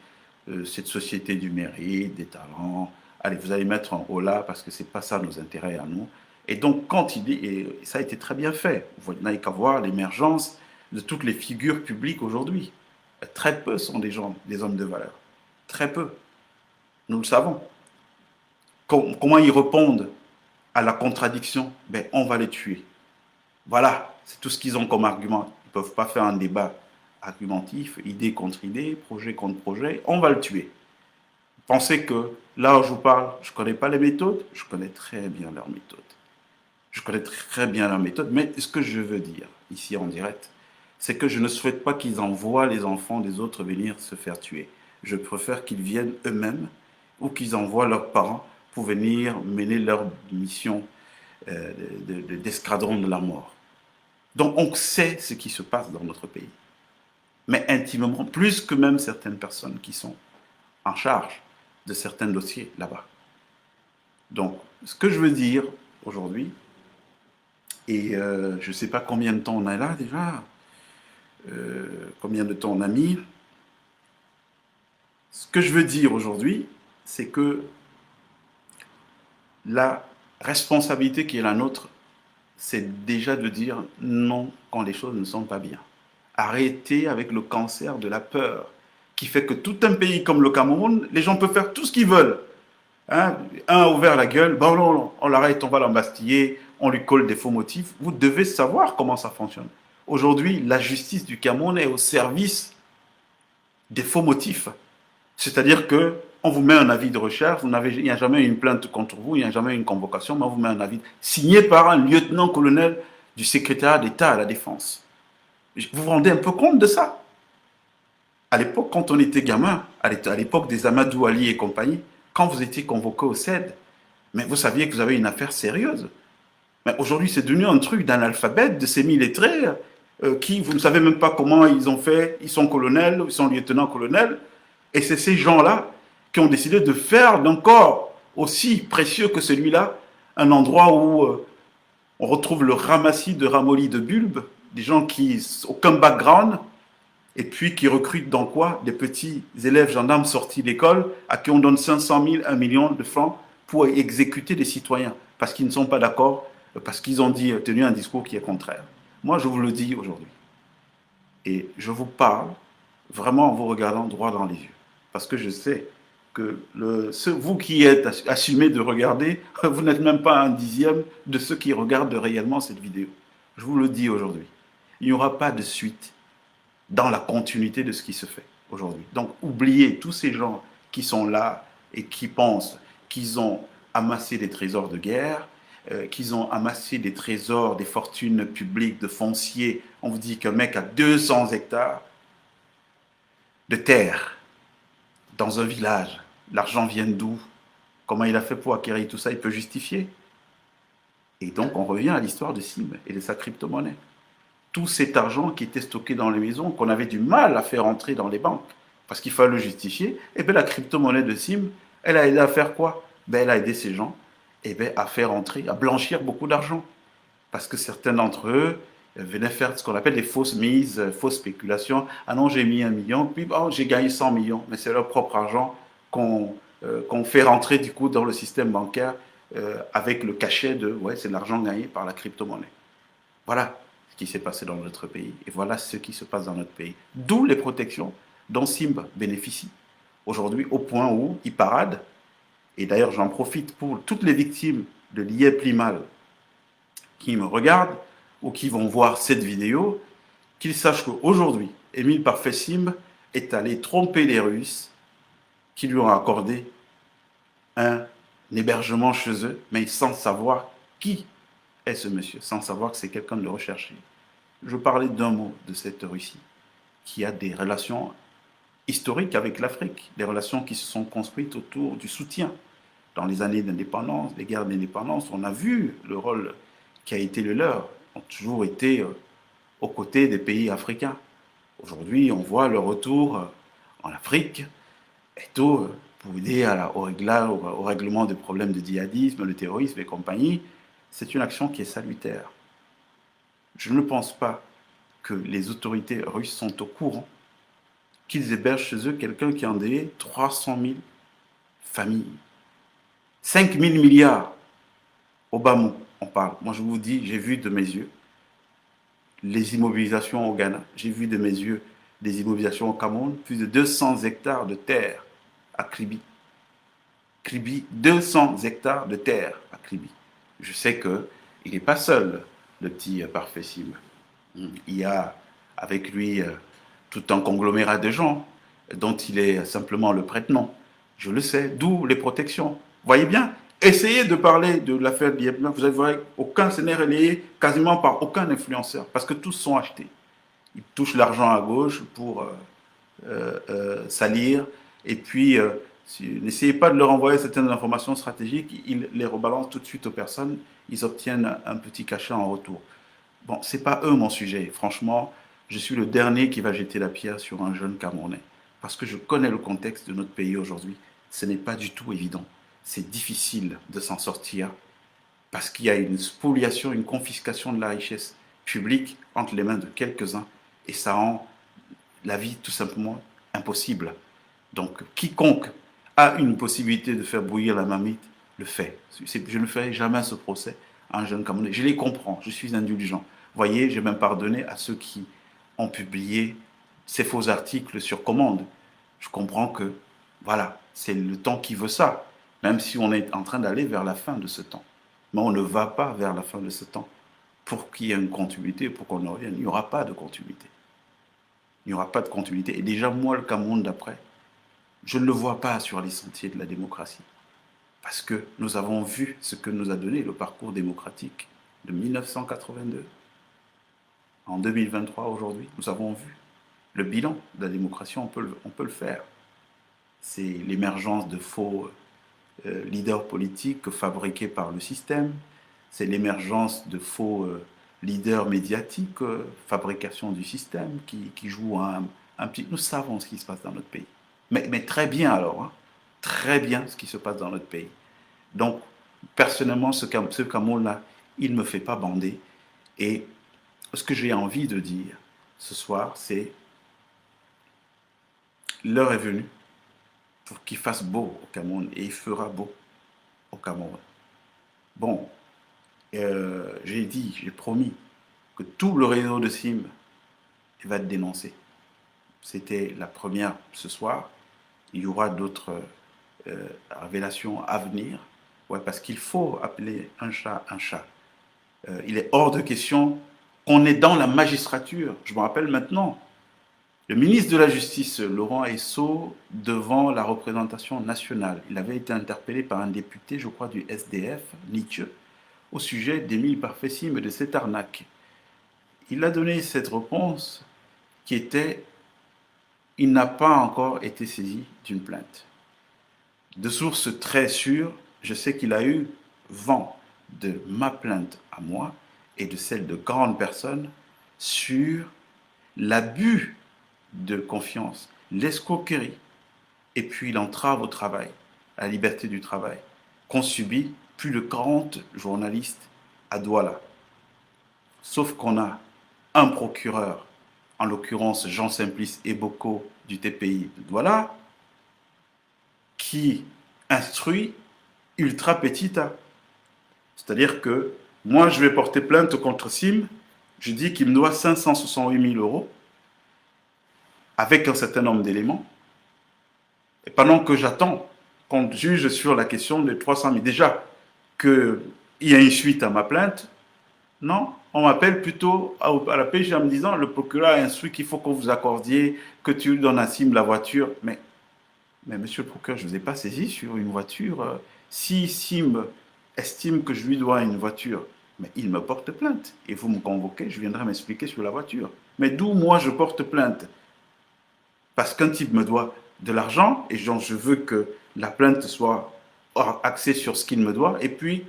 cette société du mérite, des talents. Allez, vous allez mettre en haut là parce que c'est pas ça nos intérêts à nous. Et donc, quand il dit, et ça a été très bien fait, vous n'avez qu'à voir l'émergence de toutes les figures publiques aujourd'hui. Très peu sont des gens, des hommes de valeur. Très peu. Nous le savons. Comment ils répondent à la contradiction? Ben, on va les tuer. Voilà, c'est tout ce qu'ils ont comme argument. Ils ne peuvent pas faire un débat argumentif, idée contre idée, projet contre projet. On va le tuer. Pensez que là où je vous parle, je ne connais pas les méthodes, je connais très bien leurs méthodes. Je connais très bien leurs méthodes, mais ce que je veux dire ici en direct, c'est que je ne souhaite pas qu'ils envoient les enfants des autres venir se faire tuer. Je préfère qu'ils viennent eux-mêmes ou qu'ils envoient leurs parents pour venir mener leur mission d'escadron de la mort. Donc on sait ce qui se passe dans notre pays, mais intimement, plus que même certaines personnes qui sont en charge de certains dossiers là-bas. Donc, ce que je veux dire aujourd'hui, et je ne sais pas combien de temps on a là déjà, combien de temps on a mis, ce que je veux dire aujourd'hui, c'est que la responsabilité qui est la nôtre, c'est déjà de dire non quand les choses ne sont pas bien. Arrêtez avec le cancer de la peur qui fait que tout un pays comme le Cameroun, les gens peuvent faire tout ce qu'ils veulent. Hein? Un a ouvert la gueule, bon, on l'arrête, on va l'embastiller, on lui colle des faux motifs. Vous devez savoir comment ça fonctionne. Aujourd'hui, la justice du Cameroun est au service des faux motifs. C'est-à-dire que on vous met un avis de recherche, il n'y a jamais eu une plainte contre vous, il n'y a jamais eu une convocation, mais on vous met un avis signé par un lieutenant-colonel du secrétariat d'État à la Défense. Vous vous rendez un peu compte de ça? À l'époque, quand on était gamin, à l'époque des Amadou Ali et compagnie, quand vous étiez convoqué au CED, mais vous saviez que vous avez une affaire sérieuse. Mais aujourd'hui, c'est devenu un truc d'analphabète, de semi-lettrés, qui, vous ne savez même pas comment ils ont fait, ils sont colonels, ils sont lieutenants-colonels, et c'est ces gens-là qui ont décidé de faire d'un corps aussi précieux que celui-là un endroit où on retrouve le ramassis de ramollis de bulbes, des gens qui n'ont aucun background, et puis qui recrutent dans quoi? Des petits élèves gendarmes sortis d'école à qui on donne 500 000, 1 million de francs pour exécuter des citoyens parce qu'ils ne sont pas d'accord, parce qu'ils ont tenu un discours qui est contraire. Moi, je vous le dis aujourd'hui. Et je vous parle vraiment en vous regardant droit dans les yeux. Parce que je sais que vous qui êtes assumé de regarder, vous n'êtes même pas un dixième de ceux qui regardent réellement cette vidéo. Je vous le dis aujourd'hui. Il n'y aura pas de suite dans la continuité de ce qui se fait aujourd'hui. Donc, oubliez tous ces gens qui sont là et qui pensent qu'ils ont amassé des trésors de guerre, qu'ils ont amassé des trésors, des fortunes publiques, de foncier. On vous dit qu'un mec a 200 hectares de terre dans un village. L'argent vient d'où? Comment il a fait pour acquérir tout ça? Il peut justifier. Et donc, on revient à l'histoire de Sim et de sa crypto-monnaie. Tout cet argent qui était stocké dans les maisons, qu'on avait du mal à faire entrer dans les banques, parce qu'il fallait le justifier, et bien la crypto-monnaie de Sim, elle a aidé à faire quoi? Ben, elle a aidé ces gens à faire entrer, à blanchir beaucoup d'argent. Parce que certains d'entre eux venaient faire ce qu'on appelle des fausses mises, fausses spéculations. Ah non, j'ai mis 1 million, puis oh, j'ai gagné 100 millions. Mais c'est leur propre argent qu'on fait rentrer du coup dans le système bancaire avec le cachet de, ouais, c'est de l'argent gagné par la crypto-monnaie. Voilà ce qui s'est passé dans notre pays. Et voilà ce qui se passe dans notre pays. D'où les protections dont Simba bénéficie aujourd'hui, au point où il parade. Et d'ailleurs, j'en profite pour toutes les victimes de l'IEP Limal qui me regardent ou qui vont voir cette vidéo, qu'ils sachent qu'aujourd'hui, Émile Parfait Simba est allé tromper les Russes qui lui ont accordé un hébergement chez eux, mais sans savoir qui est ce monsieur, sans savoir que c'est quelqu'un de recherché. Je parlais d'un mot de cette Russie qui a des relations historiques avec l'Afrique, des relations qui se sont construites autour du soutien. Dans les années d'indépendance, les guerres d'indépendance, on a vu le rôle qui a été le leur, ont toujours été aux côtés des pays africains. Aujourd'hui, on voit le retour en Afrique, et tout pour aider au règlement des problèmes de djihadisme, le terrorisme et compagnie. C'est une action qui est salutaire. Je ne pense pas que les autorités russes sont au courant qu'ils hébergent chez eux quelqu'un qui a endeuillé 300 000 familles. 5 000 milliards au Bamou, on parle. Moi, je vous dis, j'ai vu de mes yeux les immobilisations au Ghana. J'ai vu de mes yeux des immobilisations au Cameroun. Plus de 200 hectares de terre à Kribi. Kribi, 200 hectares de terre à Kribi. Je sais qu'il n'est pas seul, le petit parfait Sim. Il y a avec lui tout un conglomérat de gens dont il est simplement le prête-nom. Je le sais, d'où les protections. Voyez bien, essayez de parler de l'affaire Liebman, vous verrez aucun ce n'est relayé quasiment par aucun influenceur, parce que tous sont achetés. Ils touchent l'argent à gauche pour salir, et puis n'essayez pas de leur envoyer certaines informations stratégiques, ils les rebalancent tout de suite aux personnes, ils obtiennent un petit cachet en retour. Bon, c'est pas eux mon sujet. Franchement, je suis le dernier qui va jeter la pierre sur un jeune Camerounais. Parce que je connais le contexte de notre pays aujourd'hui. Ce n'est pas du tout évident. C'est difficile de s'en sortir parce qu'il y a une spoliation, une confiscation de la richesse publique entre les mains de quelques-uns et ça rend la vie tout simplement impossible. Donc, quiconque a une possibilité de faire bouillir la marmite le fait. Je ne ferai jamais ce procès à un jeune Camerounais. Je les comprends, je suis indulgent. Voyez, j'ai même pardonné à ceux qui ont publié ces faux articles sur commande. Je comprends que, voilà, c'est le temps qui veut ça, même si on est en train d'aller vers la fin de ce temps. Mais on ne va pas vers la fin de ce temps. Pour qu'il y ait une continuité, pour qu'on en revienne, il n'y aura pas de continuité. Il n'y aura pas de continuité. Et déjà, moi, le Cameroun d'après, je ne le vois pas sur les sentiers de la démocratie. Parce que nous avons vu ce que nous a donné le parcours démocratique de 1982. En 2023, aujourd'hui, nous avons vu le bilan de la démocratie, on peut le faire. C'est l'émergence de faux leaders politiques fabriqués par le système, c'est l'émergence de faux leaders médiatiques, fabrication du système qui jouent un petit... Nous savons ce qui se passe dans notre pays. Mais très bien alors, hein, très bien ce qui se passe dans notre pays. Donc, personnellement, ce Cameroun-là, il ne me fait pas bander. Et ce que j'ai envie de dire ce soir, c'est l'heure est venue pour qu'il fasse beau au Cameroun, et il fera beau au Cameroun. Bon, j'ai promis que tout le réseau de Sim va être dénoncé. C'était la première ce soir. Il y aura d'autres révélations à venir. Ouais, parce qu'il faut appeler un chat un chat. Il est hors de question qu'on est dans la magistrature. Je me rappelle maintenant, le ministre de la Justice, Laurent Esso, devant la représentation nationale. Il avait été interpellé par un député, je crois, du SDF, Nietzsche, au sujet d'Émile Parfait-Sim et de cette arnaque. Il a donné cette réponse qui était « Il n'a pas encore été saisi d'une plainte ». De sources très sûres, je sais qu'il a eu vent de ma plainte à moi et de celle de grandes personnes sur l'abus de confiance, l'escroquerie et puis l'entrave au travail, à la liberté du travail, qu'ont subi plus de 40 journalistes à Douala. Sauf qu'on a un procureur, en l'occurrence Jean-Simplice Eboko du TPI de Douala, qui instruit ultra petita. C'est-à-dire que moi, je vais porter plainte contre Sim, je dis qu'il me doit 568 000 euros, avec un certain nombre d'éléments. Et pendant que j'attends qu'on juge sur la question des 300 000, déjà qu'il y a une suite à ma plainte, non, on m'appelle plutôt à la PJ en me disant le procureur a instruit qu'il faut que vous accordiez, que tu lui donnes à Sim la voiture. Mais monsieur le procureur, je ne vous ai pas saisi sur une voiture. Si Sim estime que je lui dois une voiture, mais il me porte plainte. Et vous me convoquez, je viendrai m'expliquer sur la voiture. Mais d'où moi je porte plainte? Parce qu'un type me doit de l'argent et donc je veux que la plainte soit axée sur ce qu'il me doit. Et puis,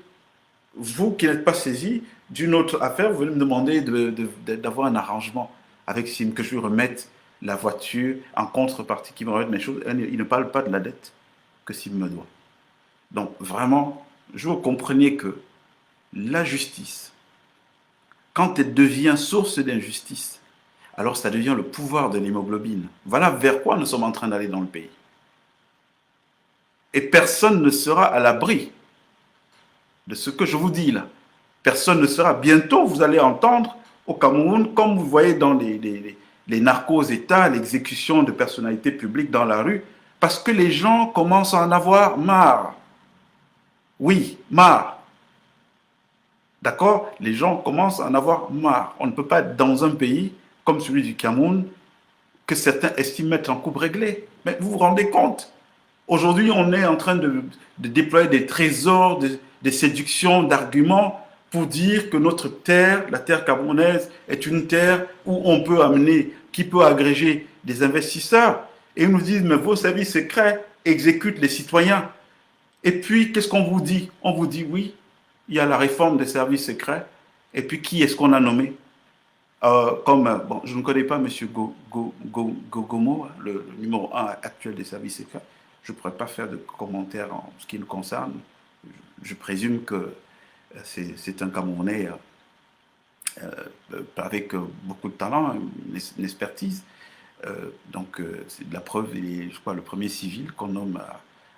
vous qui n'êtes pas saisi d'une autre affaire, vous venez me demander d'avoir un arrangement avec Sim, que je lui remette la voiture en contrepartie, qu'il me remette mes choses. Il ne parle pas de la dette que Sim me doit. Donc, vraiment, je veux que vous compreniez que la justice, quand elle devient source d'injustice, alors ça devient le pouvoir de l'hémoglobine. Voilà vers quoi nous sommes en train d'aller dans le pays. Et personne ne sera à l'abri de ce que je vous dis là. Personne ne sera. Bientôt, vous allez entendre au Cameroun, comme vous voyez dans les narcos-États, l'exécution de personnalités publiques dans la rue, parce que les gens commencent à en avoir marre. Oui, marre. D'accord? Les gens commencent à en avoir marre. On ne peut pas être dans un pays comme celui du Cameroun que certains estiment être en coupe réglée. Mais vous vous rendez compte? Aujourd'hui, on est en train de déployer des trésors, des séductions, d'arguments pour dire que notre terre, la terre camerounaise, est une terre où on peut amener, qui peut agréger des investisseurs. Et ils nous disent, mais vos services secrets exécutent les citoyens. Et puis, qu'est-ce qu'on vous dit? On vous dit, oui, il y a la réforme des services secrets. Et puis, qui est-ce qu'on a nommé? Bon, je ne connais pas M. Gogomo, le numéro un actuel des services secrets. Je ne pourrais pas faire de commentaires en ce qui le concerne. Je présume que c'est un Camerounais avec beaucoup de talent, une expertise. Donc, c'est de la preuve, il est, je crois, le premier civil qu'on nomme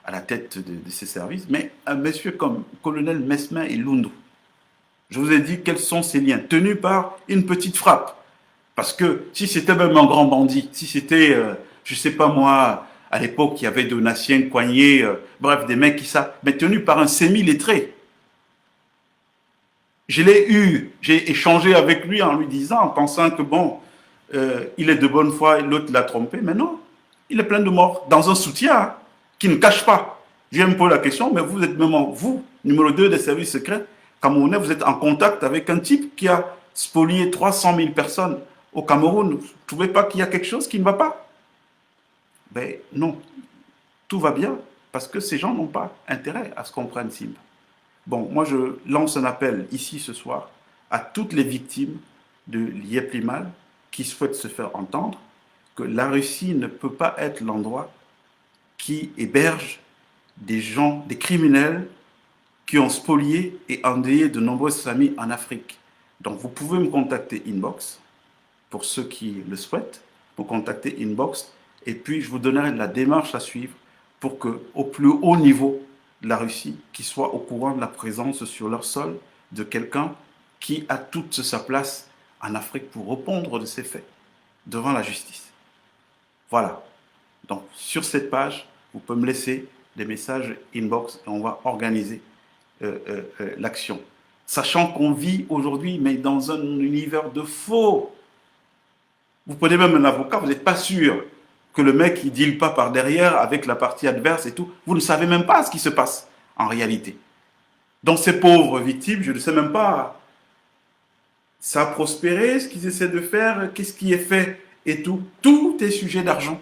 à la tête de ces services. Mais un monsieur comme colonel Mesmin et Lundu, je vous ai dit quels sont ces liens, tenus par une petite frappe. Parce que si c'était même un grand bandit, si c'était, je ne sais pas moi, à l'époque, il y avait Donatien, Coignet, bref, des mecs qui savent, mais tenus par un semi-lettré. Je l'ai eu, j'ai échangé avec lui en lui disant, en pensant que bon, il est de bonne foi et l'autre l'a trompé, mais non, il est plein de morts, dans un soutien hein, qui ne cache pas. Je me pose la question, mais vous êtes même, vous, numéro 2 des services secrets, Camerounais, vous êtes en contact avec un type qui a spolié 300 000 personnes au Cameroun. Vous ne trouvez pas qu'il y a quelque chose qui ne va pas? Ben non, tout va bien, parce que ces gens n'ont pas intérêt à ce qu'on prenne Simba. Bon, moi je lance un appel ici ce soir à toutes les victimes de l'IEP-Limal qui souhaitent se faire entendre que la Russie ne peut pas être l'endroit qui héberge des gens, des criminels qui ont spolié et endeuillé de nombreuses familles en Afrique. Donc vous pouvez me contacter inbox, pour ceux qui le souhaitent, me contacter inbox, et puis je vous donnerai la démarche à suivre pour que, au plus haut niveau de la Russie, qui soit au courant de la présence sur leur sol de quelqu'un qui a toute sa place en Afrique pour répondre de ces faits devant la justice. Voilà. Donc, sur cette page, vous pouvez me laisser des messages inbox et on va organiser l'action. Sachant qu'on vit aujourd'hui, mais dans un univers de faux. Vous prenez même un avocat, vous n'êtes pas sûr que le mec ne deal pas par derrière avec la partie adverse et tout. Vous ne savez même pas ce qui se passe en réalité. Donc ces pauvres victimes, je ne sais même pas. Ça a prospéré, ce qu'ils essaient de faire, qu'est-ce qui est fait et tout. Tout est sujet d'argent.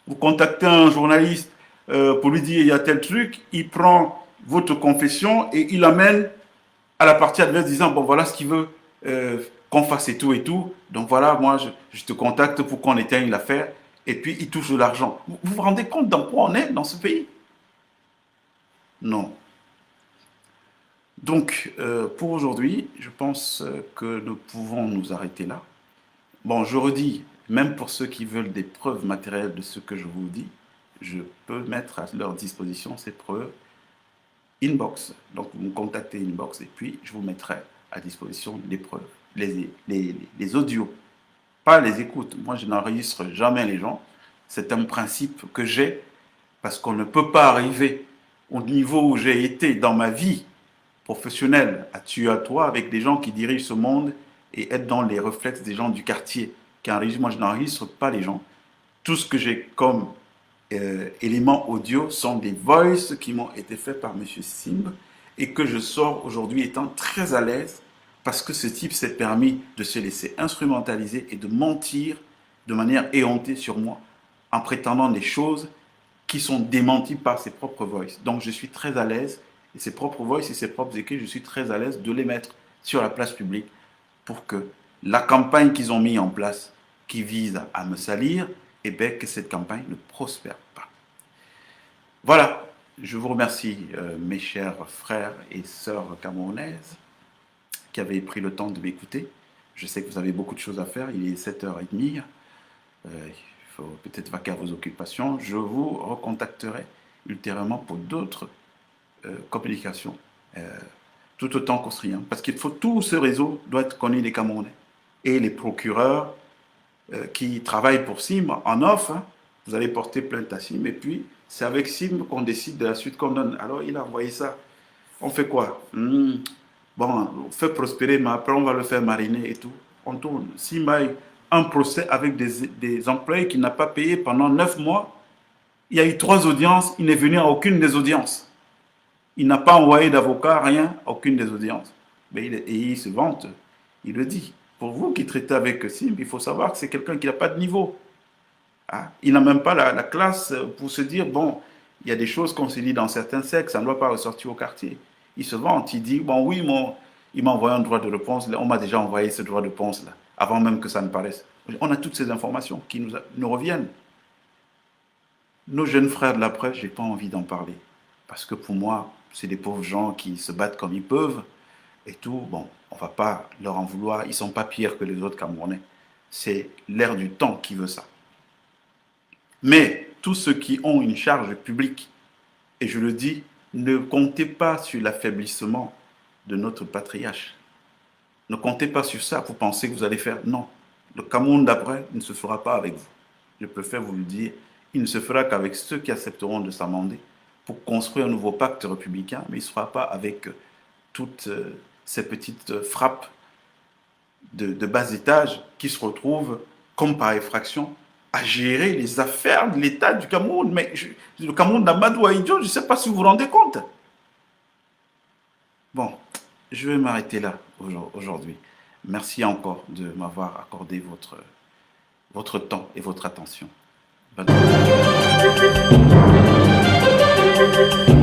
Vous contactez un journaliste pour lui dire il y a tel truc, il prend votre confession et il amène à la partie adverse disant bon voilà ce qu'il veut qu'on fasse et tout et tout. Donc voilà, moi je te contacte pour qu'on éteigne l'affaire et puis il touche de l'argent. Vous vous rendez compte dans quoi on est dans ce pays? Non. Donc pour aujourd'hui, je pense que nous pouvons nous arrêter là. Bon, je redis, même pour ceux qui veulent des preuves matérielles de ce que je vous dis, je peux mettre à leur disposition ces preuves inbox. Donc, vous me contactez inbox et puis je vous mettrai à disposition les preuves, les audios, pas les écoutes. Moi, je n'enregistre jamais les gens. C'est un principe que j'ai parce qu'on ne peut pas arriver au niveau où j'ai été dans ma vie professionnelle, à tu à toi, avec des gens qui dirigent ce monde et être dans les réflexes des gens du quartier qui enregistrent. Moi, je n'enregistre pas les gens. Tout ce que j'ai comme éléments audio sont des voices qui m'ont été faits par M. Simba et que je sors aujourd'hui étant très à l'aise parce que ce type s'est permis de se laisser instrumentaliser et de mentir de manière éhontée sur moi en prétendant des choses qui sont démenties par ses propres voices. Donc je suis très à l'aise et ses propres voices et ses propres écrits, je suis très à l'aise de les mettre sur la place publique pour que la campagne qu'ils ont mis en place qui vise à me salir, et bien que cette campagne ne prospère pas. Voilà, je vous remercie mes chers frères et sœurs camerounaises qui avaient pris le temps de m'écouter. Je sais que vous avez beaucoup de choses à faire, il est 7h30. Il faut peut-être vaquer à vos occupations. Je vous recontacterai ultérieurement pour d'autres communications, tout autant qu'austrien. Parce qu'il faut, tout ce réseau doit être connu des Camerounais. Et les procureurs qui travaillent pour SIM en offre, hein, vous allez porter plainte à SIM et puis c'est avec SIM qu'on décide de la suite qu'on donne. Alors il a envoyé ça. On fait quoi? Bon, on fait prospérer, mais après on va le faire mariner et tout. On tourne. SIM a eu un procès avec des employés qu'il n'a pas payé pendant 9 mois. Il y a eu 3 audiences, il n'est venu à aucune des audiences. Il n'a pas envoyé d'avocat, rien, à aucune des audiences. Mais il se vante, il le dit. Pour vous qui traitez avec SIM, il faut savoir que c'est quelqu'un qui n'a pas de niveau. Hein? Il n'a même pas la classe pour se dire, bon, il y a des choses qu'on se dit dans certains sectes, ça ne doit pas ressortir au quartier. Il se vante, il dit, bon oui, il m'a envoyé un droit de réponse, on m'a déjà envoyé ce droit de réponse là, avant même que ça ne paraisse. On a toutes ces informations qui nous reviennent. Nos jeunes frères de la presse, je n'ai pas envie d'en parler. Parce que pour moi, c'est des pauvres gens qui se battent comme ils peuvent et tout. Bon, on ne va pas leur en vouloir. Ils ne sont pas pires que les autres Camerounais. C'est l'air du temps qui veut ça. Mais tous ceux qui ont une charge publique, et je le dis, ne comptez pas sur l'affaiblissement de notre patriarche. Ne comptez pas sur ça pour penser que vous allez faire. Non, le Cameroun d'après ne se fera pas avec vous. Je préfère vous le dire. Il ne se fera qu'avec ceux qui accepteront de s'amender pour construire un nouveau pacte républicain, mais il ne sera pas avec toutes ces petites frappes de bas étage qui se retrouvent, comme par effraction, à gérer les affaires de l'État du Cameroun. Mais le Cameroun d'Amadou Ahidjo, je ne sais pas si vous vous rendez compte. Bon, je vais m'arrêter là aujourd'hui. Merci encore de m'avoir accordé votre temps et votre attention. Bonne journée.